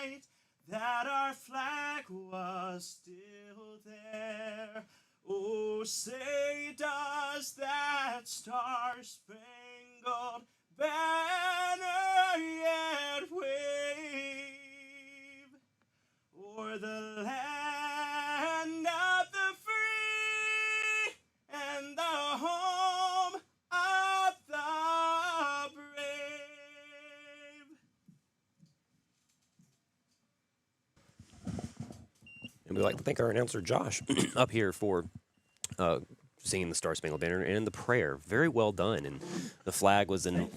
night that our flag was still there. Oh, say does that star-spangled banner yet wave o'er the land of the free and the home of the brave? And we'd like to thank our announcer, Josh, up here for singing the Star Spangled Banner and the prayer. Very well done. And the flag was in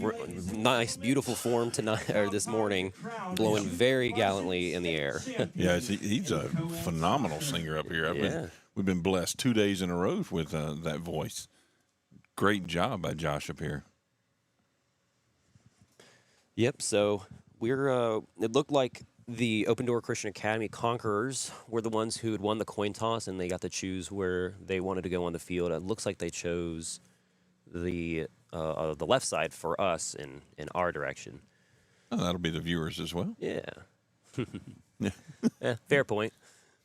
nice, beautiful form tonight or this morning, blowing very gallantly in the air. Yeah, he's a phenomenal singer up here. We've been blessed 2 days in a row with that voice. Great job by Josh up here. Yep. So we're. It looked like the Open Door Christian Academy Conquerors were the ones who had won the coin toss, and they got to choose where they wanted to go on the field. It looks like they chose the left side for us in our direction. Oh, that'll be the viewers as well. Yeah. Yeah, fair point.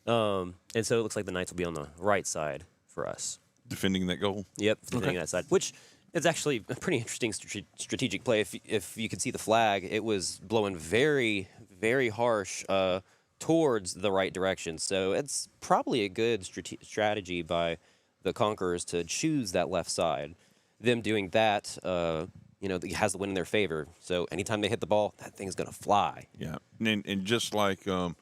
And so it looks like the Knights will be on the right side for us. Defending that goal? Yep, defending that side, which is actually a pretty interesting strategic play. If you can see the flag, it was blowing very, very harsh towards the right direction. So it's probably a good strategy by the Conquerors to choose that left side. Them doing that, has the wind in their favor. So anytime they hit the ball, that thing's going to fly. Yeah, and just like, a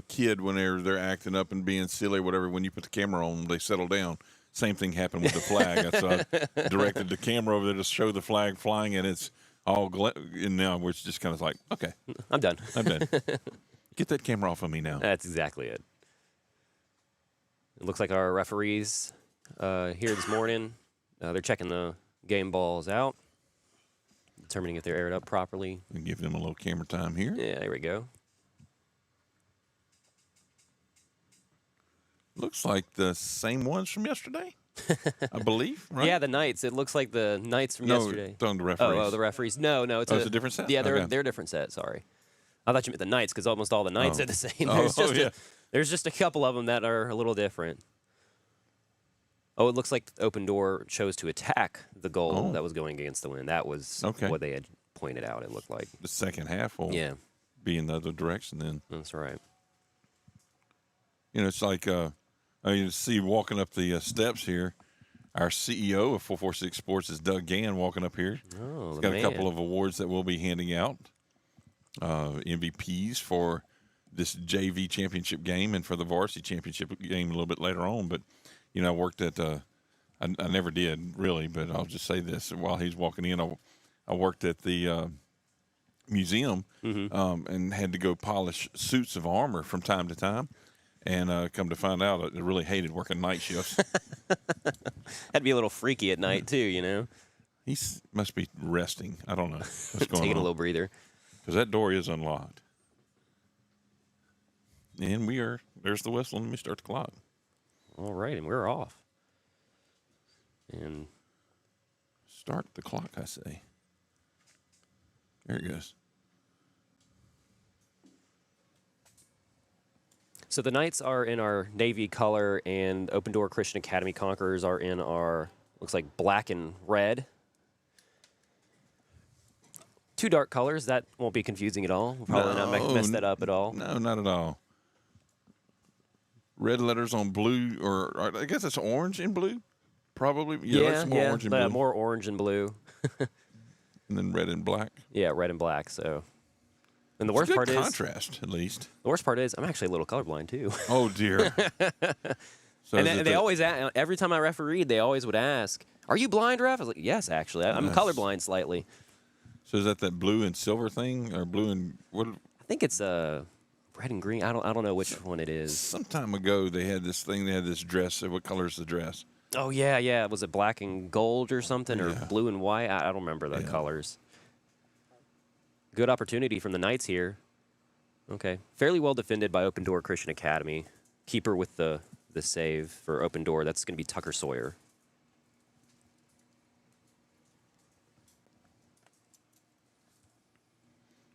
kid when they're acting up and being silly or whatever, when you put the camera on them, they settle down. Same thing happened with the flag. So I directed the camera over there to show the flag flying, and it's all and now we're just kind of like, okay. I'm done. Get that camera off of me now. That's exactly it. It looks like our referees here this morning, they're checking the game balls out, determining if they're aired up properly. And give them a little camera time here. Yeah, there we go. Looks like the same ones from yesterday, I believe, right? Yeah, the Knights. It looks like the Knights from yesterday. No, the referees. Oh, the referees. No, it's a different set? Yeah, they're Okay. a different set, sorry. I thought you meant the Knights because almost all the Knights are the same. There's just a couple of them that are a little different. Oh, it looks like Open Door chose to attack the goal that was going against the wind. That was what they had pointed out, it looked like. The second half will be in the other direction then. That's right. It's like you see walking up the steps here, our CEO of 446 Sports is Doug Gann walking up here. Oh, He's got a couple of awards that we'll be handing out, MVPs for this JV championship game and for the varsity championship game a little bit later on. But, I worked at I never did really, but I'll just say this. While he's walking in, I worked at the museum and had to go polish suits of armor from time to time. And come to find out, I really hated working night shifts. Had to be a little freaky at night, too, He must be resting. I don't know what's going on. Taking a little breather. Because that door is unlocked. And there's the whistle, and let me start the clock. All right, and we're off. And start the clock, I say. There it goes. So the Knights are in our navy color, and Open Door Christian Academy Conquerors are in our, looks like, black and red. Two dark colors. That won't be confusing at all. We'll probably not mess that up at all. No, not at all. Red letters on blue, or I guess it's orange and blue, probably. Yeah, it's more orange and blue. More orange and blue. And then red and black. Yeah, red and black, so... And the worst part is contrast, at least. The worst part is I'm actually a little colorblind too. Oh dear. So and they always every time I refereed, they always would ask, "Are you blind, ref?" I was like, "Yes, actually, I'm colorblind slightly." So is that blue and silver thing, or blue and what? I think it's red and green. I don't know which one it is. Some time ago, they had this thing. They had this dress. What color is the dress? Oh yeah. Was it black and gold or something, or blue and white? I don't remember the colors. Good opportunity from the Knights here. Okay. Fairly well defended by Open Door Christian Academy. Keeper with the save for Open Door. That's going to be Tucker Sawyer.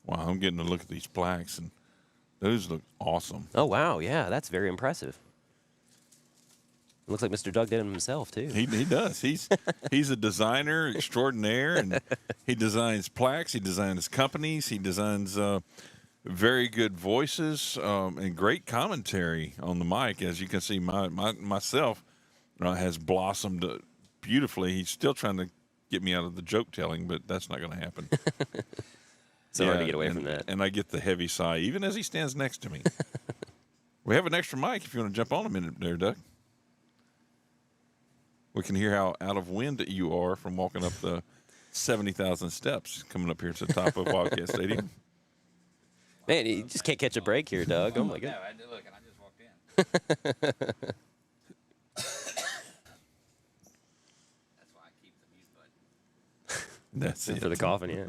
Wow, I'm getting a look at these plaques, and Those look awesome. Oh, wow. Yeah, that's very impressive. It looks like Mr. Doug did them himself, too. He does. He's a designer extraordinaire, and he designs plaques. He designs companies. He designs very good voices and great commentary on the mic. As you can see, myself has blossomed beautifully. He's still trying to get me out of the joke telling, but that's not going to happen. So hard to get away from that. And I get the heavy sigh, even as he stands next to me. We have an extra mic if you want to jump on a minute there, Doug. We can hear how out of wind you are from walking up the 70,000 steps coming up here to the top of Wildcat Stadium. Man, you just can't catch a break here, Doug. Oh, my God. No, I did look, and I just walked in. That's why I keep the mute button. That's it. For the coughing, yeah.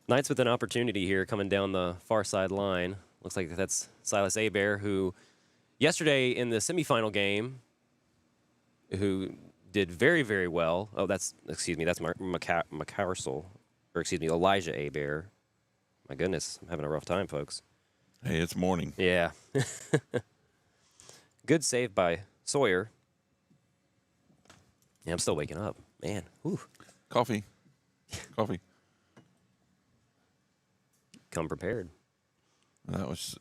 Knights with an opportunity here coming down the far side line. Looks like that's Silas Abear, who yesterday in the semifinal game, who did very, very well. Oh, that's McCarsel, or excuse me, Elijah Abear. My goodness, I'm having a rough time, folks. Hey, it's morning. Yeah. Good save by Sawyer. Yeah, I'm still waking up. Man, whew. Coffee. Come prepared. That was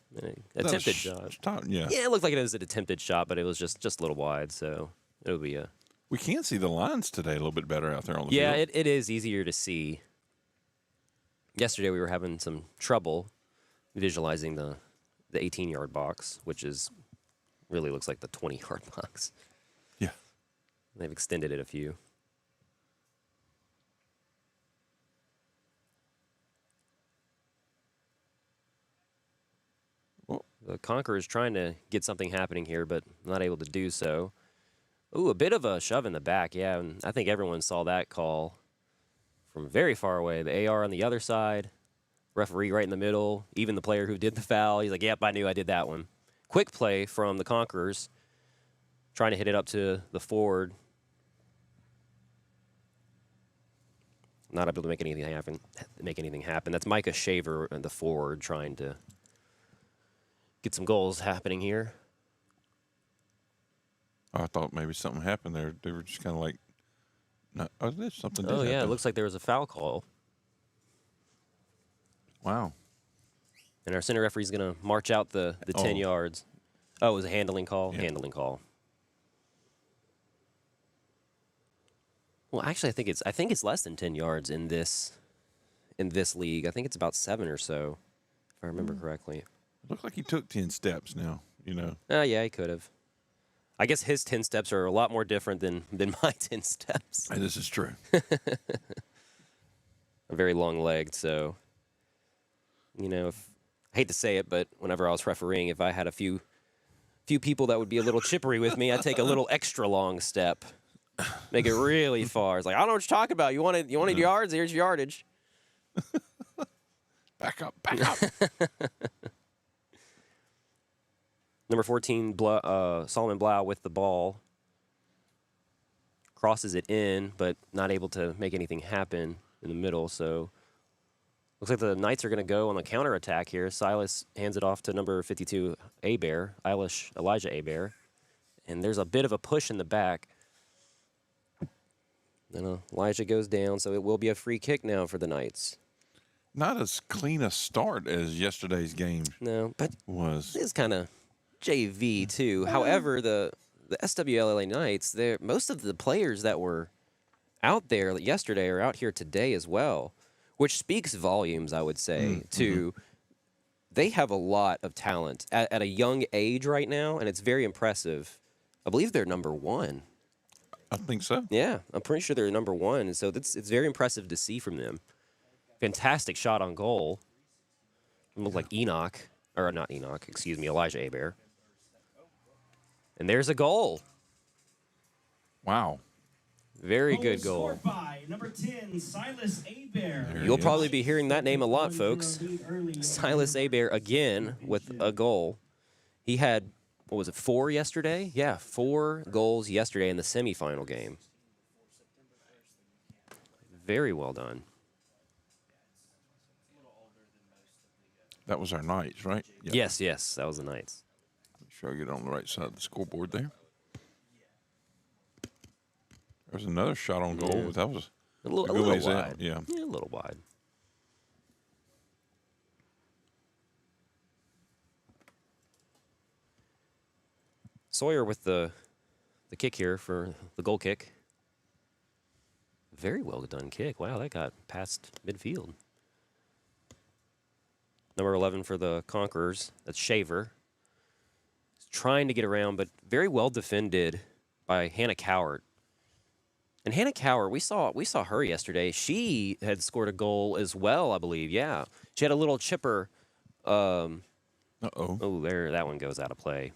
Attempted shot. Yeah. Yeah, it looked like it was an attempted shot, but it was just a little wide, so it'll be a... We can see the lines today a little bit better out there on the Yeah, field. it is easier to see. Yesterday we were having some trouble visualizing the 18-yard box, which is really looks like the 20-yard box. Yeah. They've extended it a few. The Conqueror's trying to get something happening here, but not able to do so. Ooh, a bit of a shove in the back, yeah, and I think everyone saw that call from very far away. The AR on the other side, referee right in the middle, even the player who did the foul, he's like, yep, I knew I did that one. Quick play from the Conquerors, trying to hit it up to the forward. Not able to make anything happen. That's Micah Shaver, the forward, trying to get some goals happening here. I thought maybe something happened there. They were just kind of like, no, oh, there's something. Oh, yeah, it happen. looks like there was a foul call. Wow. And our center referee's going to march out the 10 yards. Oh, it was a handling call? Yeah. Handling call. Well, actually, I think it's less than 10 yards in this league. I think it's about 7 or so, if I remember correctly. It looked like he took 10 steps now, you know. Oh, yeah, he could have. I guess his 10 steps are a lot more different than my 10 steps. And this is true. I'm very long-legged, so, you know, I hate to say it, but whenever I was refereeing, if I had a few people that would be a little chippery with me, I'd take a little extra long step, make it really far. It's like, I don't know what you're talking about. You wanted yards? Here's your yardage. Back up. Number 14, Solomon Blau with the ball. Crosses it in, but not able to make anything happen in the middle. So looks like the Knights are going to go on the counterattack here. Silas hands it off to number 52, Abear, Elijah Abear. And there's a bit of a push in the back. Then Elijah goes down, so it will be a free kick now for the Knights. Not as clean a start as yesterday's game No, but was. it's kind of JV too. However, the SWLA Knights, most of the players that were out there yesterday are out here today as well, which speaks volumes, I would say, to they have a lot of talent at a young age right now, and it's very impressive. I believe they're number 1. I think so. Yeah, I'm pretty sure they're number 1, and so it's very impressive to see from them. Fantastic shot on goal. It looked like Elijah Abear. And there's a goal. Wow. Very good goal. Scored by number 10, Silas Abear. You'll probably be hearing that name a lot, folks. Silas Abear again with a goal. He had, 4 yesterday? Yeah, 4 goals yesterday in the semifinal game. Very well done. That was our Knights, right? Yeah. Yes, yes, that was the Knights. Make sure I get on the right side of the scoreboard there. There's another shot on goal, but that was A little good ways wide. out. Yeah. Yeah, a little wide. Sawyer with the kick here for the goal kick. Very well done kick. Wow, that got past midfield. Number 11 for the Conquerors. That's Shaver. He's trying to get around, but very well defended by Hannah Cowart. And Hannah Cowart, we saw her yesterday. She had scored a goal as well, I believe. Yeah, she had a little chipper. Oh, there, that one goes out of play.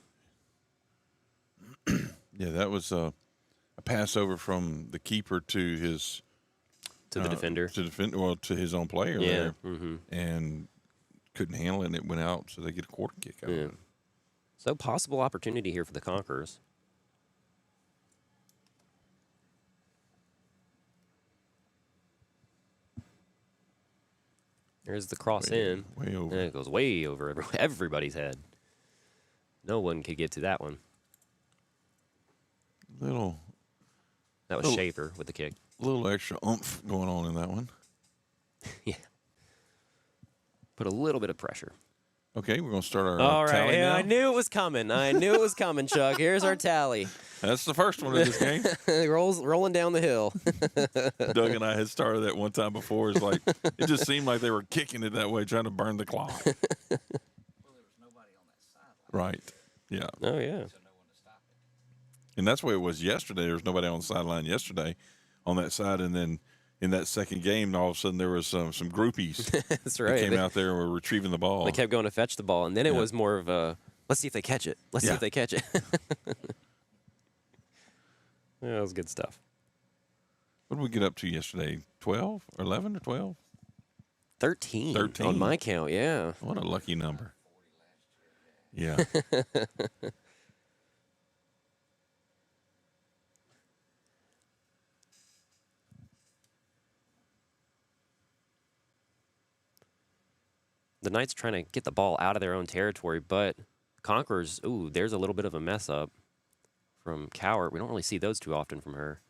Yeah, that was a pass over from the keeper to his To the defender. To his own player Yeah. there, and couldn't handle it, and it went out. So they get a quarter kick out of it. So possible opportunity here for the Conquerors. There's the cross in. Way over. And it goes way over everybody's head. No one could get to that one. Little That was Shaver with the kick. extra oomph going on in that one. Yeah. Put a little bit of pressure. Okay, we're going to start our All right. tally Yeah, now. I knew it was coming. I knew it was coming, Chuck. Here's our tally. That's the first one of this game. Rolling down the hill. Doug and I had started that one time before. It's like it just seemed like they were kicking it that way, trying to burn the clock. Well, there was nobody on that sideline, Right. Yeah. Oh, yeah. so no one to stop it. And that's the way it was yesterday. There was nobody on the sideline yesterday on that side. And then in that second game, all of a sudden there was some groupies That's that right. came out there and were retrieving the ball. They kept going to fetch the ball, and then it was more of a, let's see if they catch it. Let's see Yeah. if they catch it. Yeah, that was good stuff. What did we get up to yesterday? 12 or 11 or 12? 13. 13. On my count, yeah. What a lucky number. Yeah. The Knights trying to get the ball out of their own territory, but Conquerors, ooh, there's a little bit of a mess up from Cowart. We don't really see those too often from her.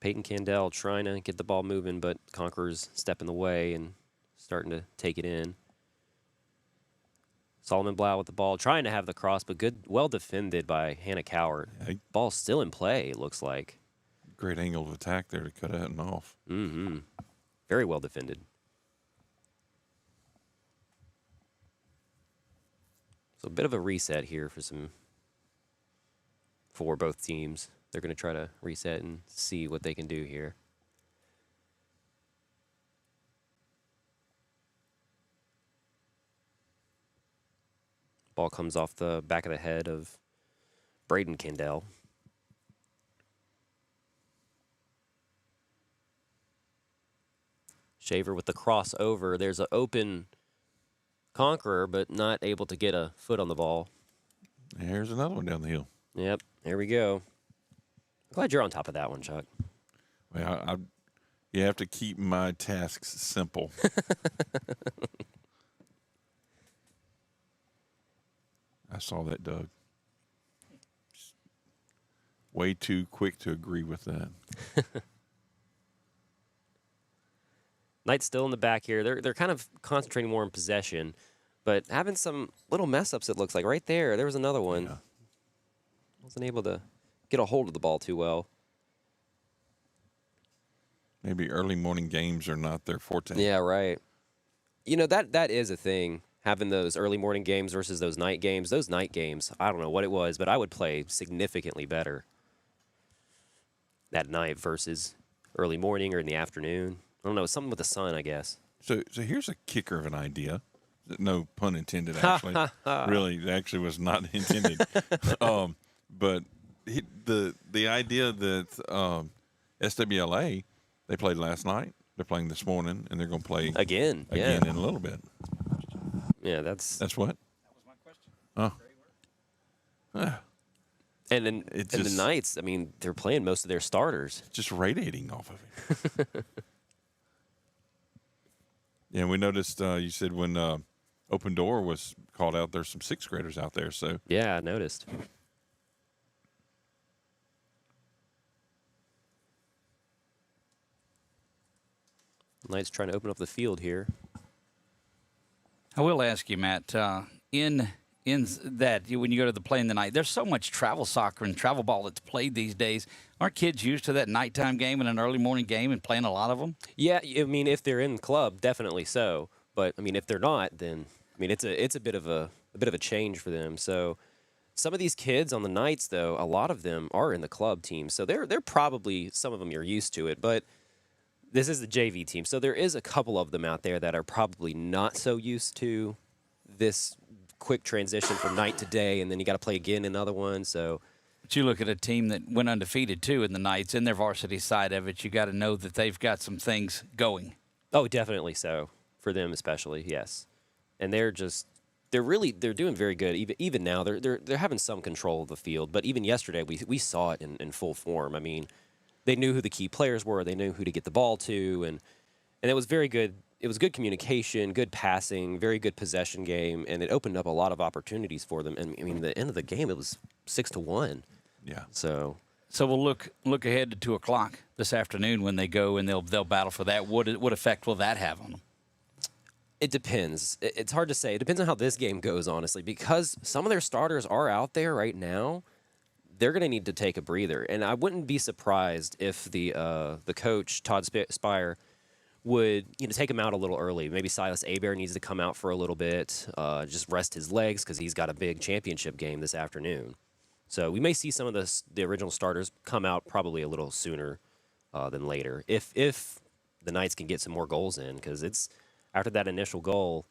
Peyton Candell trying to get the ball moving, but Conquerors step in the way and starting to take it in. Solomon Blau with the ball, trying to have the cross, but good, well defended by Hannah Cowart. Yeah. Ball still in play, it looks like. Great angle of attack there to cut that one off. Mm-hmm. Very well defended. So a bit of a reset here for both teams. They're going to try to reset and see what they can do here. Ball comes off the back of the head of Braden Candell. Shaver with the crossover. There's an open Conqueror, but not able to get a foot on the ball. Here's another one down the hill. Yep, here we go. Glad you're on top of that one, Chuck. Well, you have to keep my tasks simple. I saw that, Doug. Way too quick to agree with that. Knights still in the back here. They're kind of concentrating more on possession, but having some little mess ups. It looks like right there. There was another one. Yeah. Wasn't able to get a hold of the ball too well. Maybe early morning games are not their forte. Yeah, right. You know, that is a thing, having those early morning games versus those night games. Those night games, I don't know what it was, but I would play significantly better that night versus early morning or in the afternoon. I don't know, something with the sun, I guess. So here's a kicker of an idea. No pun intended, actually. Really, it actually was not intended. But the idea that SWLA, they played last night, they're playing this morning, and they're going to play Again, in a little bit. Yeah, that's what? That was my question. Oh. and then It and the just- Knights, I mean, they're playing most of their starters. Just radiating off of it. And we noticed you said when Open Door was called out, there's some 6th graders out there. So Yeah, I noticed. Knights trying to open up the field here. I will ask you, Matt, in that when you go to the play in the night, there's so much travel soccer and travel ball that's played these days. Aren't kids used to that nighttime game and an early morning game and playing a lot of them? Yeah, I mean, if they're in the club, definitely so. But I mean, if they're not, then I mean, it's a bit of a change for them. So some of these kids on the Knights, though, a lot of them are in the club team, so they're probably, some of them are used to it. But this is the JV team, so there is a couple of them out there that are probably not so used to this quick transition from night to day, and then you got to play again another one. So, But you look at a team that went undefeated too in the Knights, in their varsity side of it. You got to know that they've got some things going. oh, definitely so for them, especially, yes. And they're doing very good. Even now, they're having some control of the field. But even yesterday, we saw it in full form. I mean, they knew who the key players were. They knew who to get the ball to, and it was very good. It was good communication, good passing, very good possession game, and it opened up a lot of opportunities for them. And I mean, the end of the game, it was 6-1. yeah. So we'll look ahead to 2 o'clock this afternoon when they go and they'll battle for that. What effect will that have on them? it depends. It's hard to say. It depends on how this game goes, honestly, because some of their starters are out there right now. They're going to need to take a breather, and I wouldn't be surprised if the coach Todd Spire would take him out a little early. Maybe Silas Abear needs to come out for a little bit, just rest his legs because he's got a big championship game this afternoon. So we may see some of the original starters come out probably a little sooner than later if the Knights can get some more goals in, because it's after that initial goal,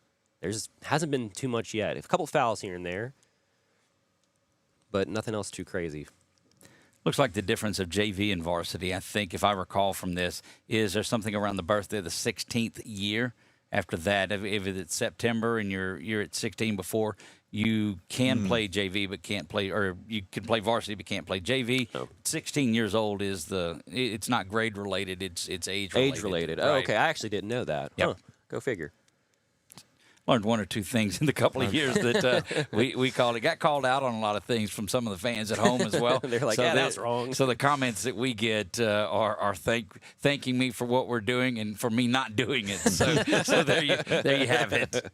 hasn't been too much yet. A couple fouls here and there, but nothing else too crazy. Looks like the difference of JV and varsity, I think, if I recall from this, is there's something around the birthday of the 16th year. After that, if it's September and you're at 16 before, you can play JV but can't play, or you can play varsity but can't play JV. Oh. 16 years old is it's not grade related, it's age related. Age related. Right. Oh, okay. I actually didn't know that. Yep. Huh. Go figure. Learned one or two things in the couple of years that we called it. Got called out on a lot of things from some of the fans at home as well. They're like, yeah, that's wrong. So the comments that we get are thanking me for what we're doing and for me not doing it. So there you have it.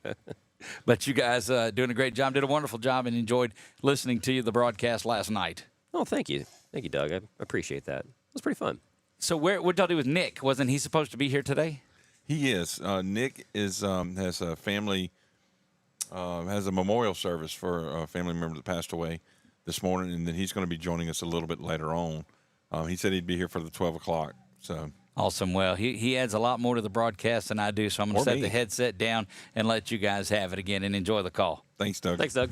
But you guys doing a great job, did a wonderful job, and enjoyed listening to the broadcast last night. Oh, thank you. Thank you, Doug. I appreciate that. It was pretty fun. So what did I do with Nick? Wasn't he supposed to be here today? He is. Nick has a family, has a memorial service for a family member that passed away this morning, and then he's going to be joining us a little bit later on. He said he'd be here for the 12 o'clock. So Awesome. Well, he adds a lot more to the broadcast than I do, so I'm going to set the headset down and let you guys have it again and enjoy the call. Thanks, Doug. Thanks, Doug.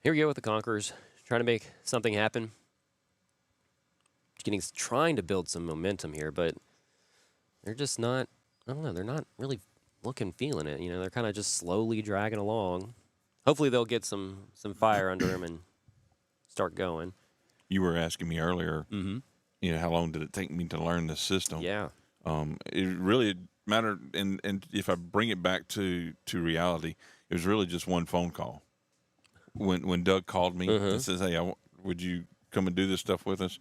Here we go with the Conquerors, trying to make something happen. Trying to build some momentum here, but they're just not, I don't know, they're not really feeling it. They're kind of just slowly dragging along. Hopefully they'll get some fire under them and start going. You were asking me earlier, how long did it take me to learn the system? Yeah. It really mattered, and if I bring it back to reality, it was really just one phone call. When Doug called me and says, "Hey, would you come and do this stuff with us?"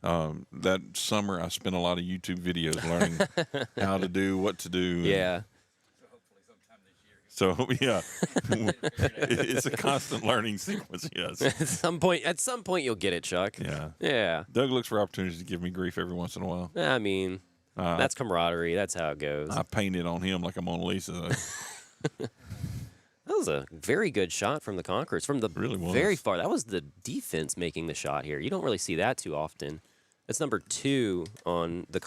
That summer, I spent a lot of YouTube videos learning how to do, what to do. Yeah. So yeah, it's a constant learning sequence. Yes. At some point, you'll get it, Chuck. Yeah. Yeah. Doug looks for opportunities to give me grief every once in a while. I mean, that's camaraderie. That's how it goes. I painted on him like I'm on Lisa. That was a very good shot from the Conquerors. From the really was. Very far. That was the defense making the shot here. You don't really see that too often. That's number 2 on the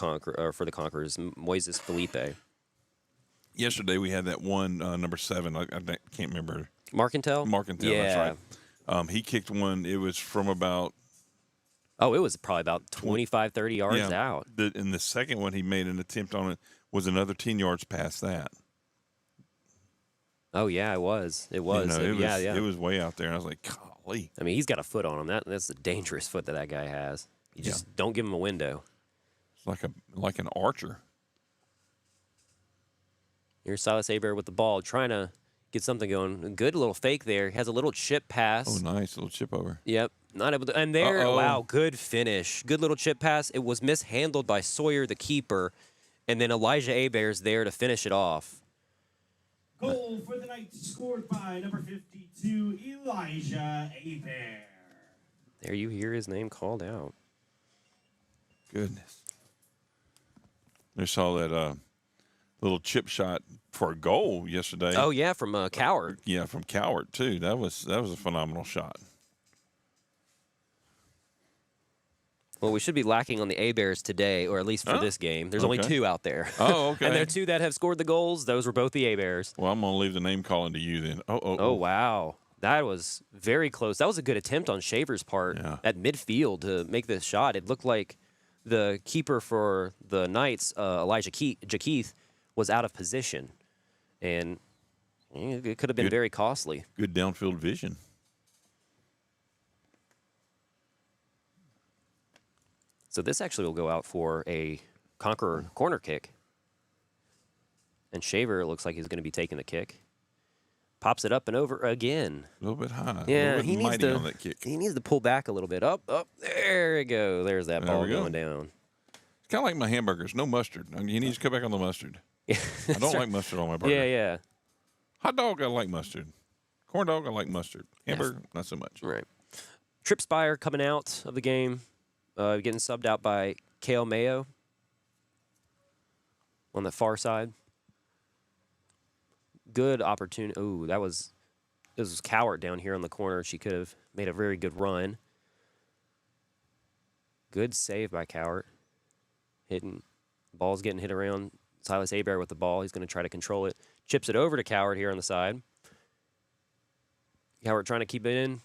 for the Conquerors, Moises Felipe. Yesterday we had that one, number 7. I can't remember. Marcantel? Marcantel, yeah. that's right. He kicked one. It was from about... Oh, it was probably about 25, 30 yards out. And the second one he made an attempt on it was another 10 yards past that. Oh, yeah, it was. It was. It was way out there. And I was like, Golly. I mean, he's got a foot on him. That's a dangerous foot that guy has. You just don't give him a window. It's like an archer. Here's Silas Hebert with the ball, trying to get something going. A good little fake there. Has a little chip pass. Oh, nice little chip over. Yep. Not able to. And there, wow, good finish. Good little chip pass. It was mishandled by Sawyer, the keeper. And then Elijah Hebert's there to finish it off. Goal for the Knights scored by number 52, Elijah Hebert. There you hear his name called out. Goodness. I saw that little chip shot for a goal yesterday. Oh, yeah, from Coward. Yeah, from Coward, too. That was a phenomenal shot. Well, we should be lacking on the A-Bears today, or at least for this game. There's only 2 out there. Oh, okay. And there are 2 that have scored the goals. Those were both the A-Bears. Well, I'm going to leave the name calling to you then. Oh, wow. That was very close. That was a good attempt on Shaver's part at midfield to make this shot. It looked like the keeper for the Knights, Elijah Jakeith, was out of position. And it could have been very costly. Good downfield vision. So this actually will go out for a Conqueror corner kick. And Shaver looks like he's going to be taking the kick. Pops it up and over again. A little bit high. Yeah, he needs to on that kick. He needs to pull back a little bit. Up. There we go. There's that ball going down. It's kind of like my hamburgers. No mustard. I mean, he needs to come back on the mustard. I don't like mustard on my burger. Yeah. Hot dog, I like mustard. Corn dog, I like mustard. Hamburger, not so much. Right. Trip Spire coming out of the game, getting subbed out by Kale Mayo on the far side. Good opportunity. Oh, it was Cowart down here on the corner. She could have made a very good run. Good save by Cowart. Ball's getting hit around. Silas Hebert with the ball. He's going to try to control it. Chips it over to Cowart here on the side. Cowart trying to keep it in.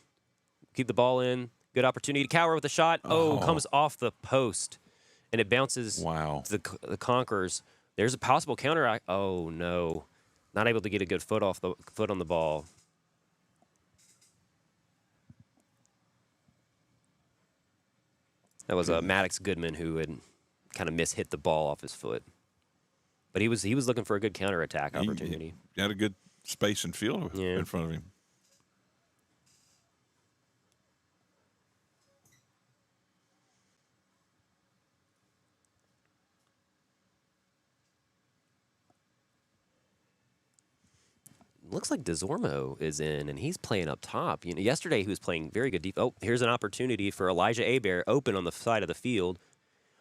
Keep the ball in. Good opportunity. Cowart with a shot. Oh, comes off the post. And it bounces to the Conquerors. There's a possible counter. Oh, no. Not able to get a good foot on the ball. That was Maddox Goodman who had kind of mishit the ball off his foot. But he was looking for a good counterattack opportunity. He had a good space and field in front of him. Looks like DeZormo is in, and he's playing up top. You know, yesterday he was playing very good deep. Oh, here's an opportunity for Elijah Hebert, open on the side of the field.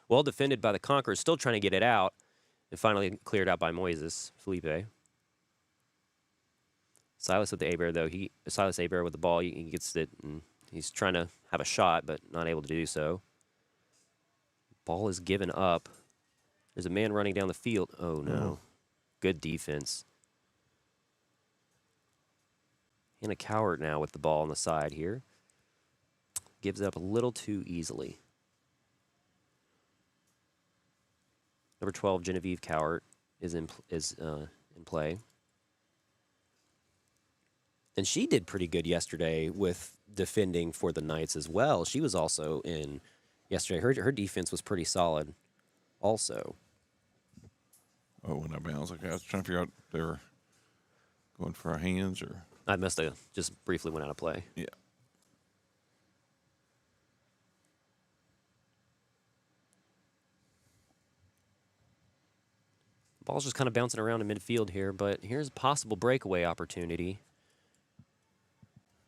Well defended by the Conquerors, still trying to get it out. And finally cleared out by Moises Felipe. Silas with the Hebert, though. Silas Hebert with the ball. He gets it, and he's trying to have a shot, but not able to do so. Ball is given up. There's a man running down the field. Oh, no. Good defense. And a Cowart now with the ball on the side here. Gives it up a little too easily. Number 12, Genevieve Cowart, is in play. And she did pretty good yesterday with defending for the Knights as well. She was also in yesterday. Her defense was pretty solid also. Oh, when I bounced. Okay, I was trying to figure out if they were going for our hands or... I must have just briefly went out of play. Yeah. Ball's just kind of bouncing around in midfield here, but here's a possible breakaway opportunity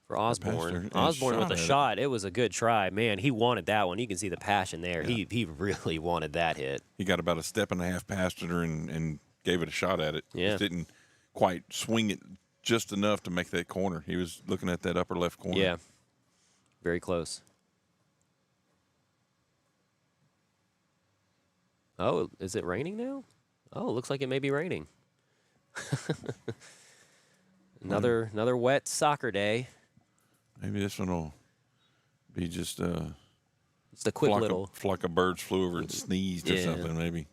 for Osborne. Osborne with a shot. It was a good try. Man, he wanted that one. You can see the passion there. Yeah. He really wanted that hit. He got about a step and a half past it and gave it a shot at it. Yeah. Just didn't quite swing it just enough to make that corner. He was looking at that upper left corner. Yeah, very close. Oh, is it raining now? Oh, it looks like it may be raining. Another wet soccer day. Maybe this one will be just it's a quick little flock of birds flew over and sneezed or something. Maybe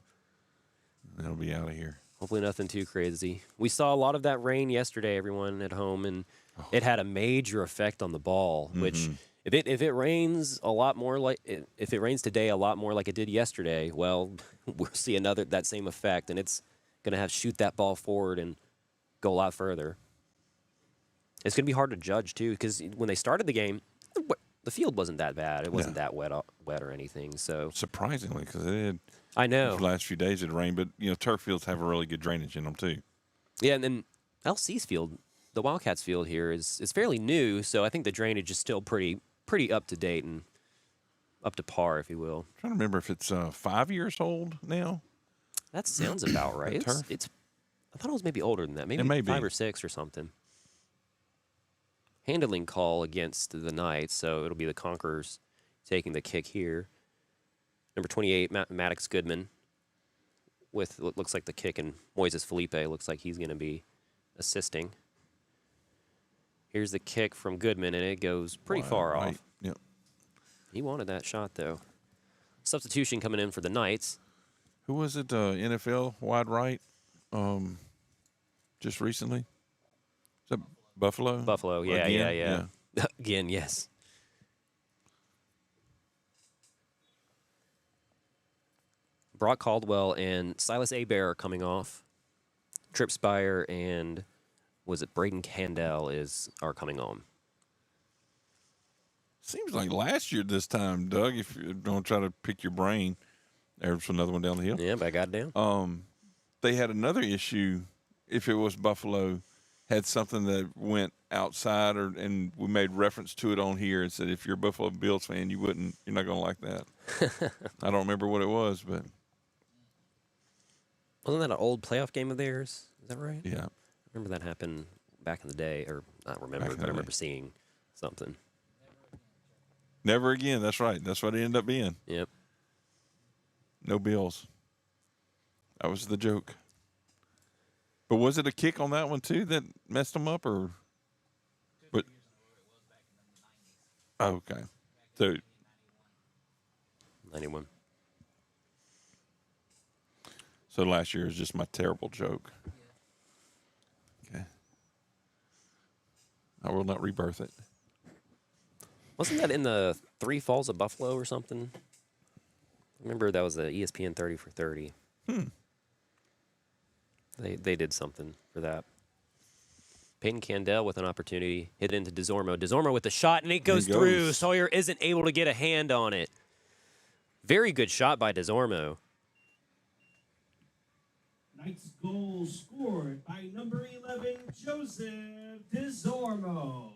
they'll be out of here. Hopefully nothing too crazy. We saw a lot of that rain yesterday, everyone at home, and It had a major effect on the ball, which if it rains a lot more if it rains today a lot more like it did yesterday, well, we'll see that same effect, and it's going to have shoot that ball forward and go a lot further. It's going to be hard to judge too, because when they started the game, the field wasn't that bad. It wasn't that wet or anything. So surprisingly, because it had, I know the last few days it rained, but turf fields have a really good drainage in them too. Yeah, and then LC's field, the Wildcats field here is fairly new, so I think the drainage is still pretty up to date and up to par, if you will. I'm trying to remember if it's 5 years old now. That sounds about right. It's I thought it was maybe older than that. Maybe it may 5 be. or 6 or something. Handling call against the Knights, so it'll be the Conquerors taking the kick here. Number 28, Maddox Goodman, with what looks like the kick, and Moises Felipe looks like he's going to be assisting. Here's the kick from Goodman, and it goes pretty far off. Yep. He wanted that shot, though. Substitution coming in for the Knights. Who was it? NFL wide right, just recently. Is that Buffalo? Buffalo, yeah, Again? yeah. Again, yes. Brock Caldwell and Silas Abear are coming off. Trip Spire and was it Braden Candell are coming on. Seems like last year this time, Doug, if you don't try to pick your brain. There's another one down the hill. Yeah, but I got it down. They had another issue. If it was Buffalo, had something that went outside, and we made reference to it on here and said, if you're a Buffalo Bills fan, you're not going to like that. I don't remember what it was, but wasn't that an old playoff game of theirs? Is that right? yeah. I remember that happened back in the day, or not remember, but I remember seeing something. Never again. That's right. That's what it ended up being. Yep. No Bills. That was the joke. But was it a kick on that one too that messed them up, or? But okay, so 91. So last year was just my terrible joke. Okay. I will not rebirth it. Wasn't that in the Three Falls of Buffalo or something? I remember that was the ESPN 30 for 30. They did something for that. Peyton Candell with an opportunity. Hit into DeZormo. DeZormo with the shot, and it goes through. Sawyer isn't able to get a hand on it. Very good shot by DeZormo. Knights goal scored by number 11, Joseph DeZormo.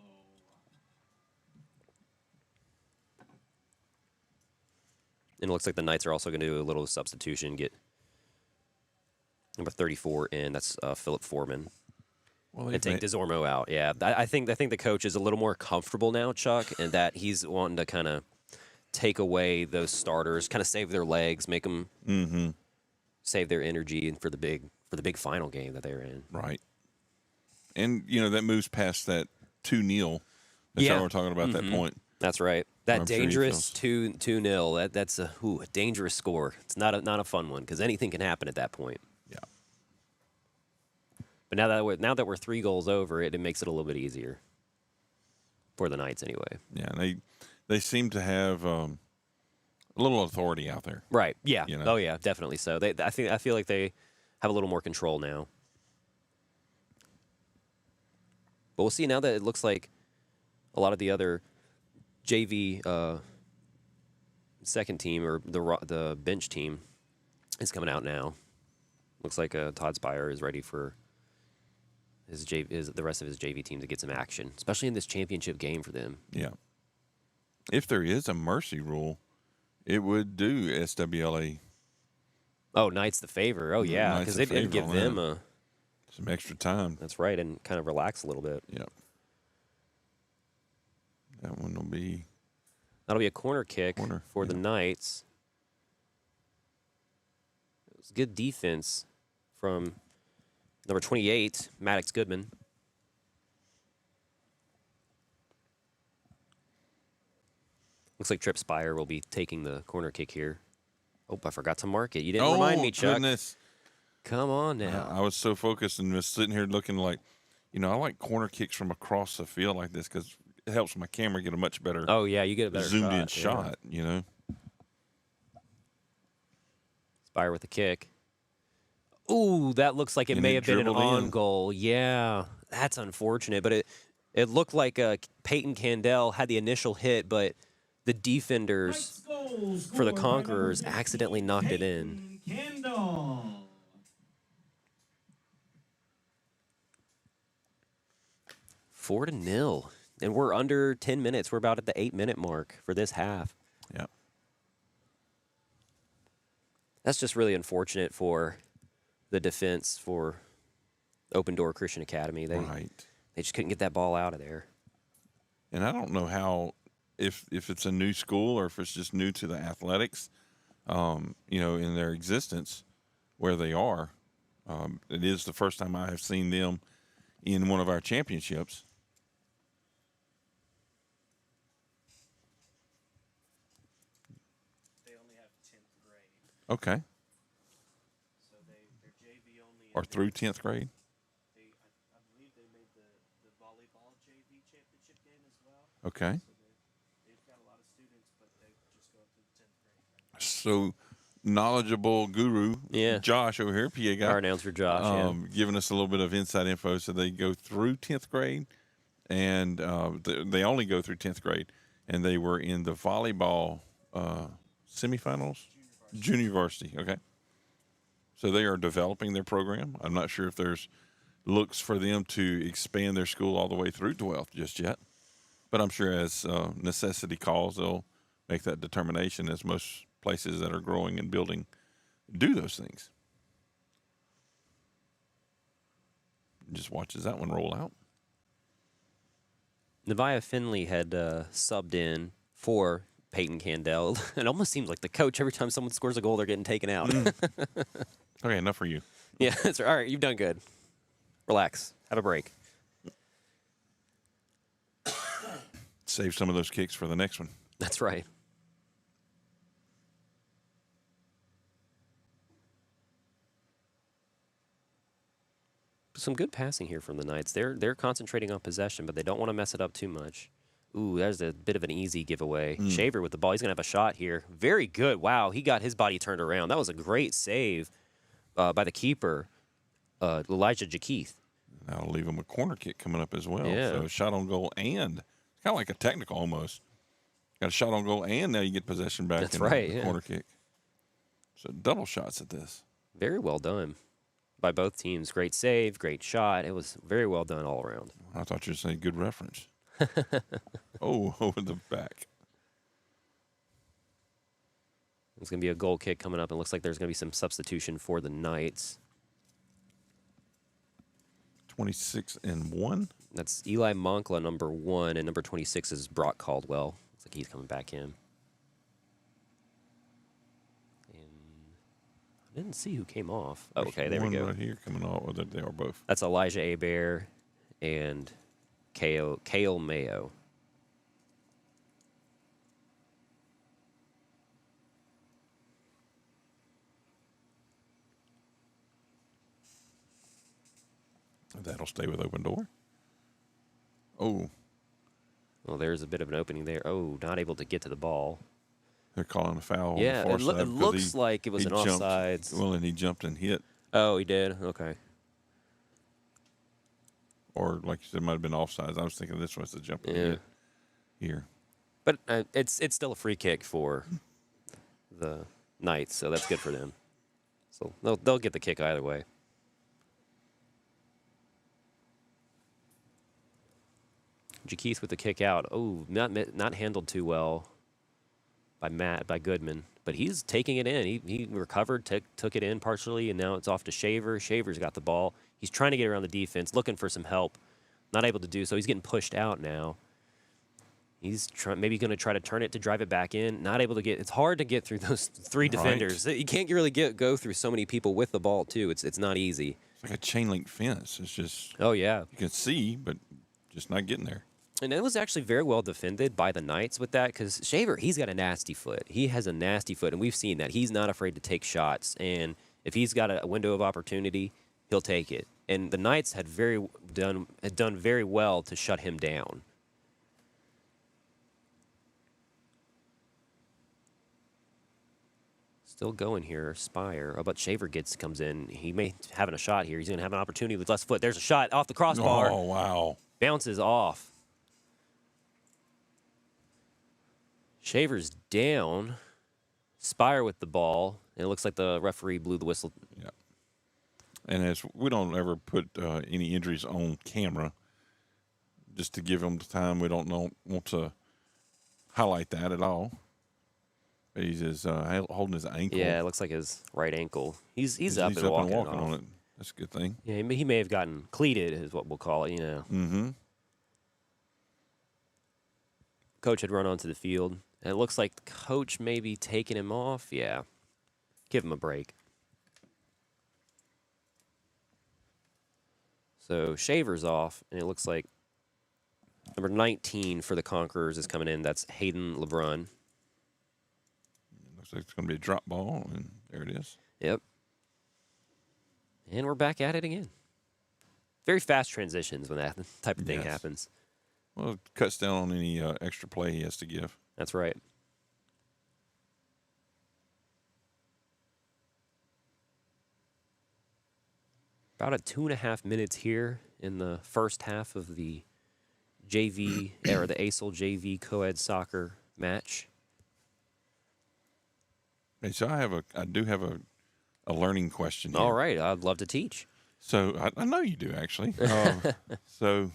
And it looks like the Knights are also going to do a little substitution, get number 34 in. That's Philip Foreman. Well, And take DeZormo out. Yeah, I think the coach is a little more comfortable now, Chuck, and that he's wanting to kind of take away those starters, kind of save their legs, make them save their energy, and for the big final game that they're in. Right. And that moves past that 2-0. That's how we're talking about that point. That's right. That I'm sure he dangerous 2-0. That's a dangerous score. It's not a fun one because anything can happen at that point. Yeah. But now that we're 3 goals over, it makes it a little bit easier for the Knights anyway. Yeah, and they seem to have a little authority out there. Right. Yeah. Oh yeah, definitely so. I feel like they have a little more control now. But we'll see now that it looks like a lot of the other JV second team or the bench team is coming out now. Looks like Todd Spire is ready for the rest of his JV team to get some action, especially in this championship game for them. Yeah. If there is a mercy rule, it would do SWLA. Oh, Knights the favor. Oh yeah, because they didn't give them some extra time. That's right, and kind of relax a little bit. Yep. That one That'll be a corner kick for the Knights. It was good defense from number 28, Maddox Goodman. Looks like Trip Spire will be taking the corner kick here. Oh, I forgot to mark it. You didn't remind me, Chuck. Goodness. Come on now. I was so focused and was sitting here looking like, You know, I like corner kicks from across the field like this because it helps my camera get a much better Oh, yeah, you get a better zoomed in yeah. shot, you know. Spire with the kick. Ooh, that looks like it And may it have been an dribbled in. on goal. Yeah, that's unfortunate. But it looked like Peyton Candell had the initial hit, but the defenders for the Conquerors accidentally knocked it in. Candle. 4-0. And we're under 10 minutes. We're about at the 8-minute mark for this half. Yeah. That's just really unfortunate for the defense for Open Door Christian Academy. They just couldn't get that ball out of there. And I don't know how, if it's a new school or if it's just new to the athletics, you know, in their existence, where they are. It is the first time I have seen them in one of our championships. They only have 10th grade. Okay. So they're JV only. Or through 10th grade. I believe they made the volleyball JV championship game as well. Okay. So they've got a lot of students, but they just go up to the 10th grade. So knowledgeable guru, Yeah. Josh over here, PA guy. Our announcer, Josh. Giving us a little bit of inside info. So they go through 10th grade, and they only go through 10th grade, and they were in the volleyball semifinals, junior varsity. Okay. So they are developing their program. I'm not sure if there's looks for them to expand their school all the way through 12th just yet, but I'm sure as necessity calls, they'll make that determination, as most places that are growing and building do those things. Just watches that one roll out. Nevaeh Finley had subbed in for Peyton Candell. It almost seems like the coach, every time someone scores a goal, they're getting taken out. Okay, enough for you. Yeah, that's all right. You've done good. Relax. Have a break. Save some of those kicks for the next one. That's right. Some good passing here from the Knights. They're concentrating on possession, but they don't want to mess it up too much. Ooh, there's a bit of an easy giveaway. Shaver with the ball. He's going to have a shot here. Very good. Wow, he got his body turned around. That was a great save by the keeper, Elijah Jakeith. That'll leave him a corner kick coming up as well. Yeah. So a shot on goal, and it's kind of like a technical almost. Got a shot on goal, and now you get possession back. That's in right, the yeah. corner kick. So double shots at this. Very well done by both teams. Great save, great shot. It was very well done all around. I thought you were saying good reference. Oh, over the back. There's going to be a goal kick coming up. It looks like there's going to be some substitution for the Knights. 26-1. That's Eli Moncla, number 1, and number 26 is Brock Caldwell. Looks like he's coming back in. And I didn't see who came off. Oh, okay, there we One go. right here coming off. Well, they are both. That's Elijah Hebert and Kale Mayo. That'll stay with open door. Oh, Well, there's a bit of an opening there. Oh, not able to get to the ball. they're calling a foul. On Yeah, the far it side it because looks he- like it was he an jumped. offsides. Well, and he jumped and hit, Oh, he did? Okay. or like you said, it might have been offsides. I was thinking this was the jump and Yeah. hit here. But it's still a free kick for the Knights, so that's good for them. So they'll get the kick either way. Jakeith with the kick out. Oh, not handled too well by Goodman, but he's taking it in. He recovered, took it in partially, and now it's off to Shaver. Shaver's got the ball. He's trying to get around the defense, looking for some help. Not able to do so. He's getting pushed out now. He's maybe going to try to turn it to drive it back in. Not able to get. It's hard to get through those three defenders. You can't really go through so many people with the ball too. It's not easy. It's like a chain link fence. It's just Oh yeah. you can see, but just not getting there. And it was actually very well defended by the Knights with that, because Shaver, he's got a nasty foot. He has a nasty foot, and we've seen that. He's not afraid to take shots. And if he's got a window of opportunity, he'll take it. And the Knights had done very well to shut him down. Still going here, Spire. Oh, but Shaver comes in. He may having a shot here. He's going to have an opportunity with left foot. There's a shot off the crossbar. Oh, wow. Bounces off. Shaver's down. Spire with the ball. And it looks like the referee blew the whistle. Yeah. And as we don't ever put any injuries on camera, just to give him the time, we don't want to highlight that at all. He's just holding his ankle. Yeah, it looks like his right ankle. He's up and up walking, and walking off. on it. That's a good thing. Yeah, he may have gotten cleated, is what we'll call it. Mm-hmm. Coach had run onto the field, and it looks like the coach may be taking him off. Yeah, give him a break. So Shaver's off, and it looks like number 19 for the Conquerors is coming in. That's Hayden LeBrun. Looks like it's going to be a drop ball, and there it is. Yep. And we're back at it again. Very fast transitions when that type of thing happens. Well, it cuts down on any extra play he has to give. That's right. About 2.5 minutes here in the first half of the JV or the ACEL JV co-ed soccer match. Hey, so I do have a learning question here. All right, I'd love to teach. So I know you do, actually. So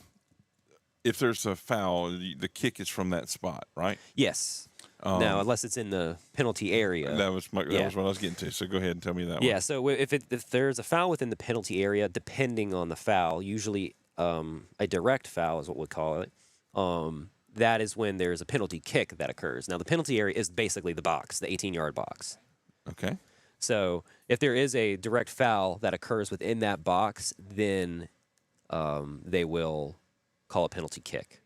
if there's a foul, the kick is from that spot, right? Yes. Now, unless it's in the penalty area. That was what I was getting to. So go ahead and tell me that Yeah, one. so if there's a foul within the penalty area, depending on the foul, usually a direct foul is what we'll call it, that is when there's a penalty kick that occurs. Now, the penalty area is basically the box, the 18-yard box. Okay. So if there is a direct foul that occurs within that box, then they will call a penalty kick.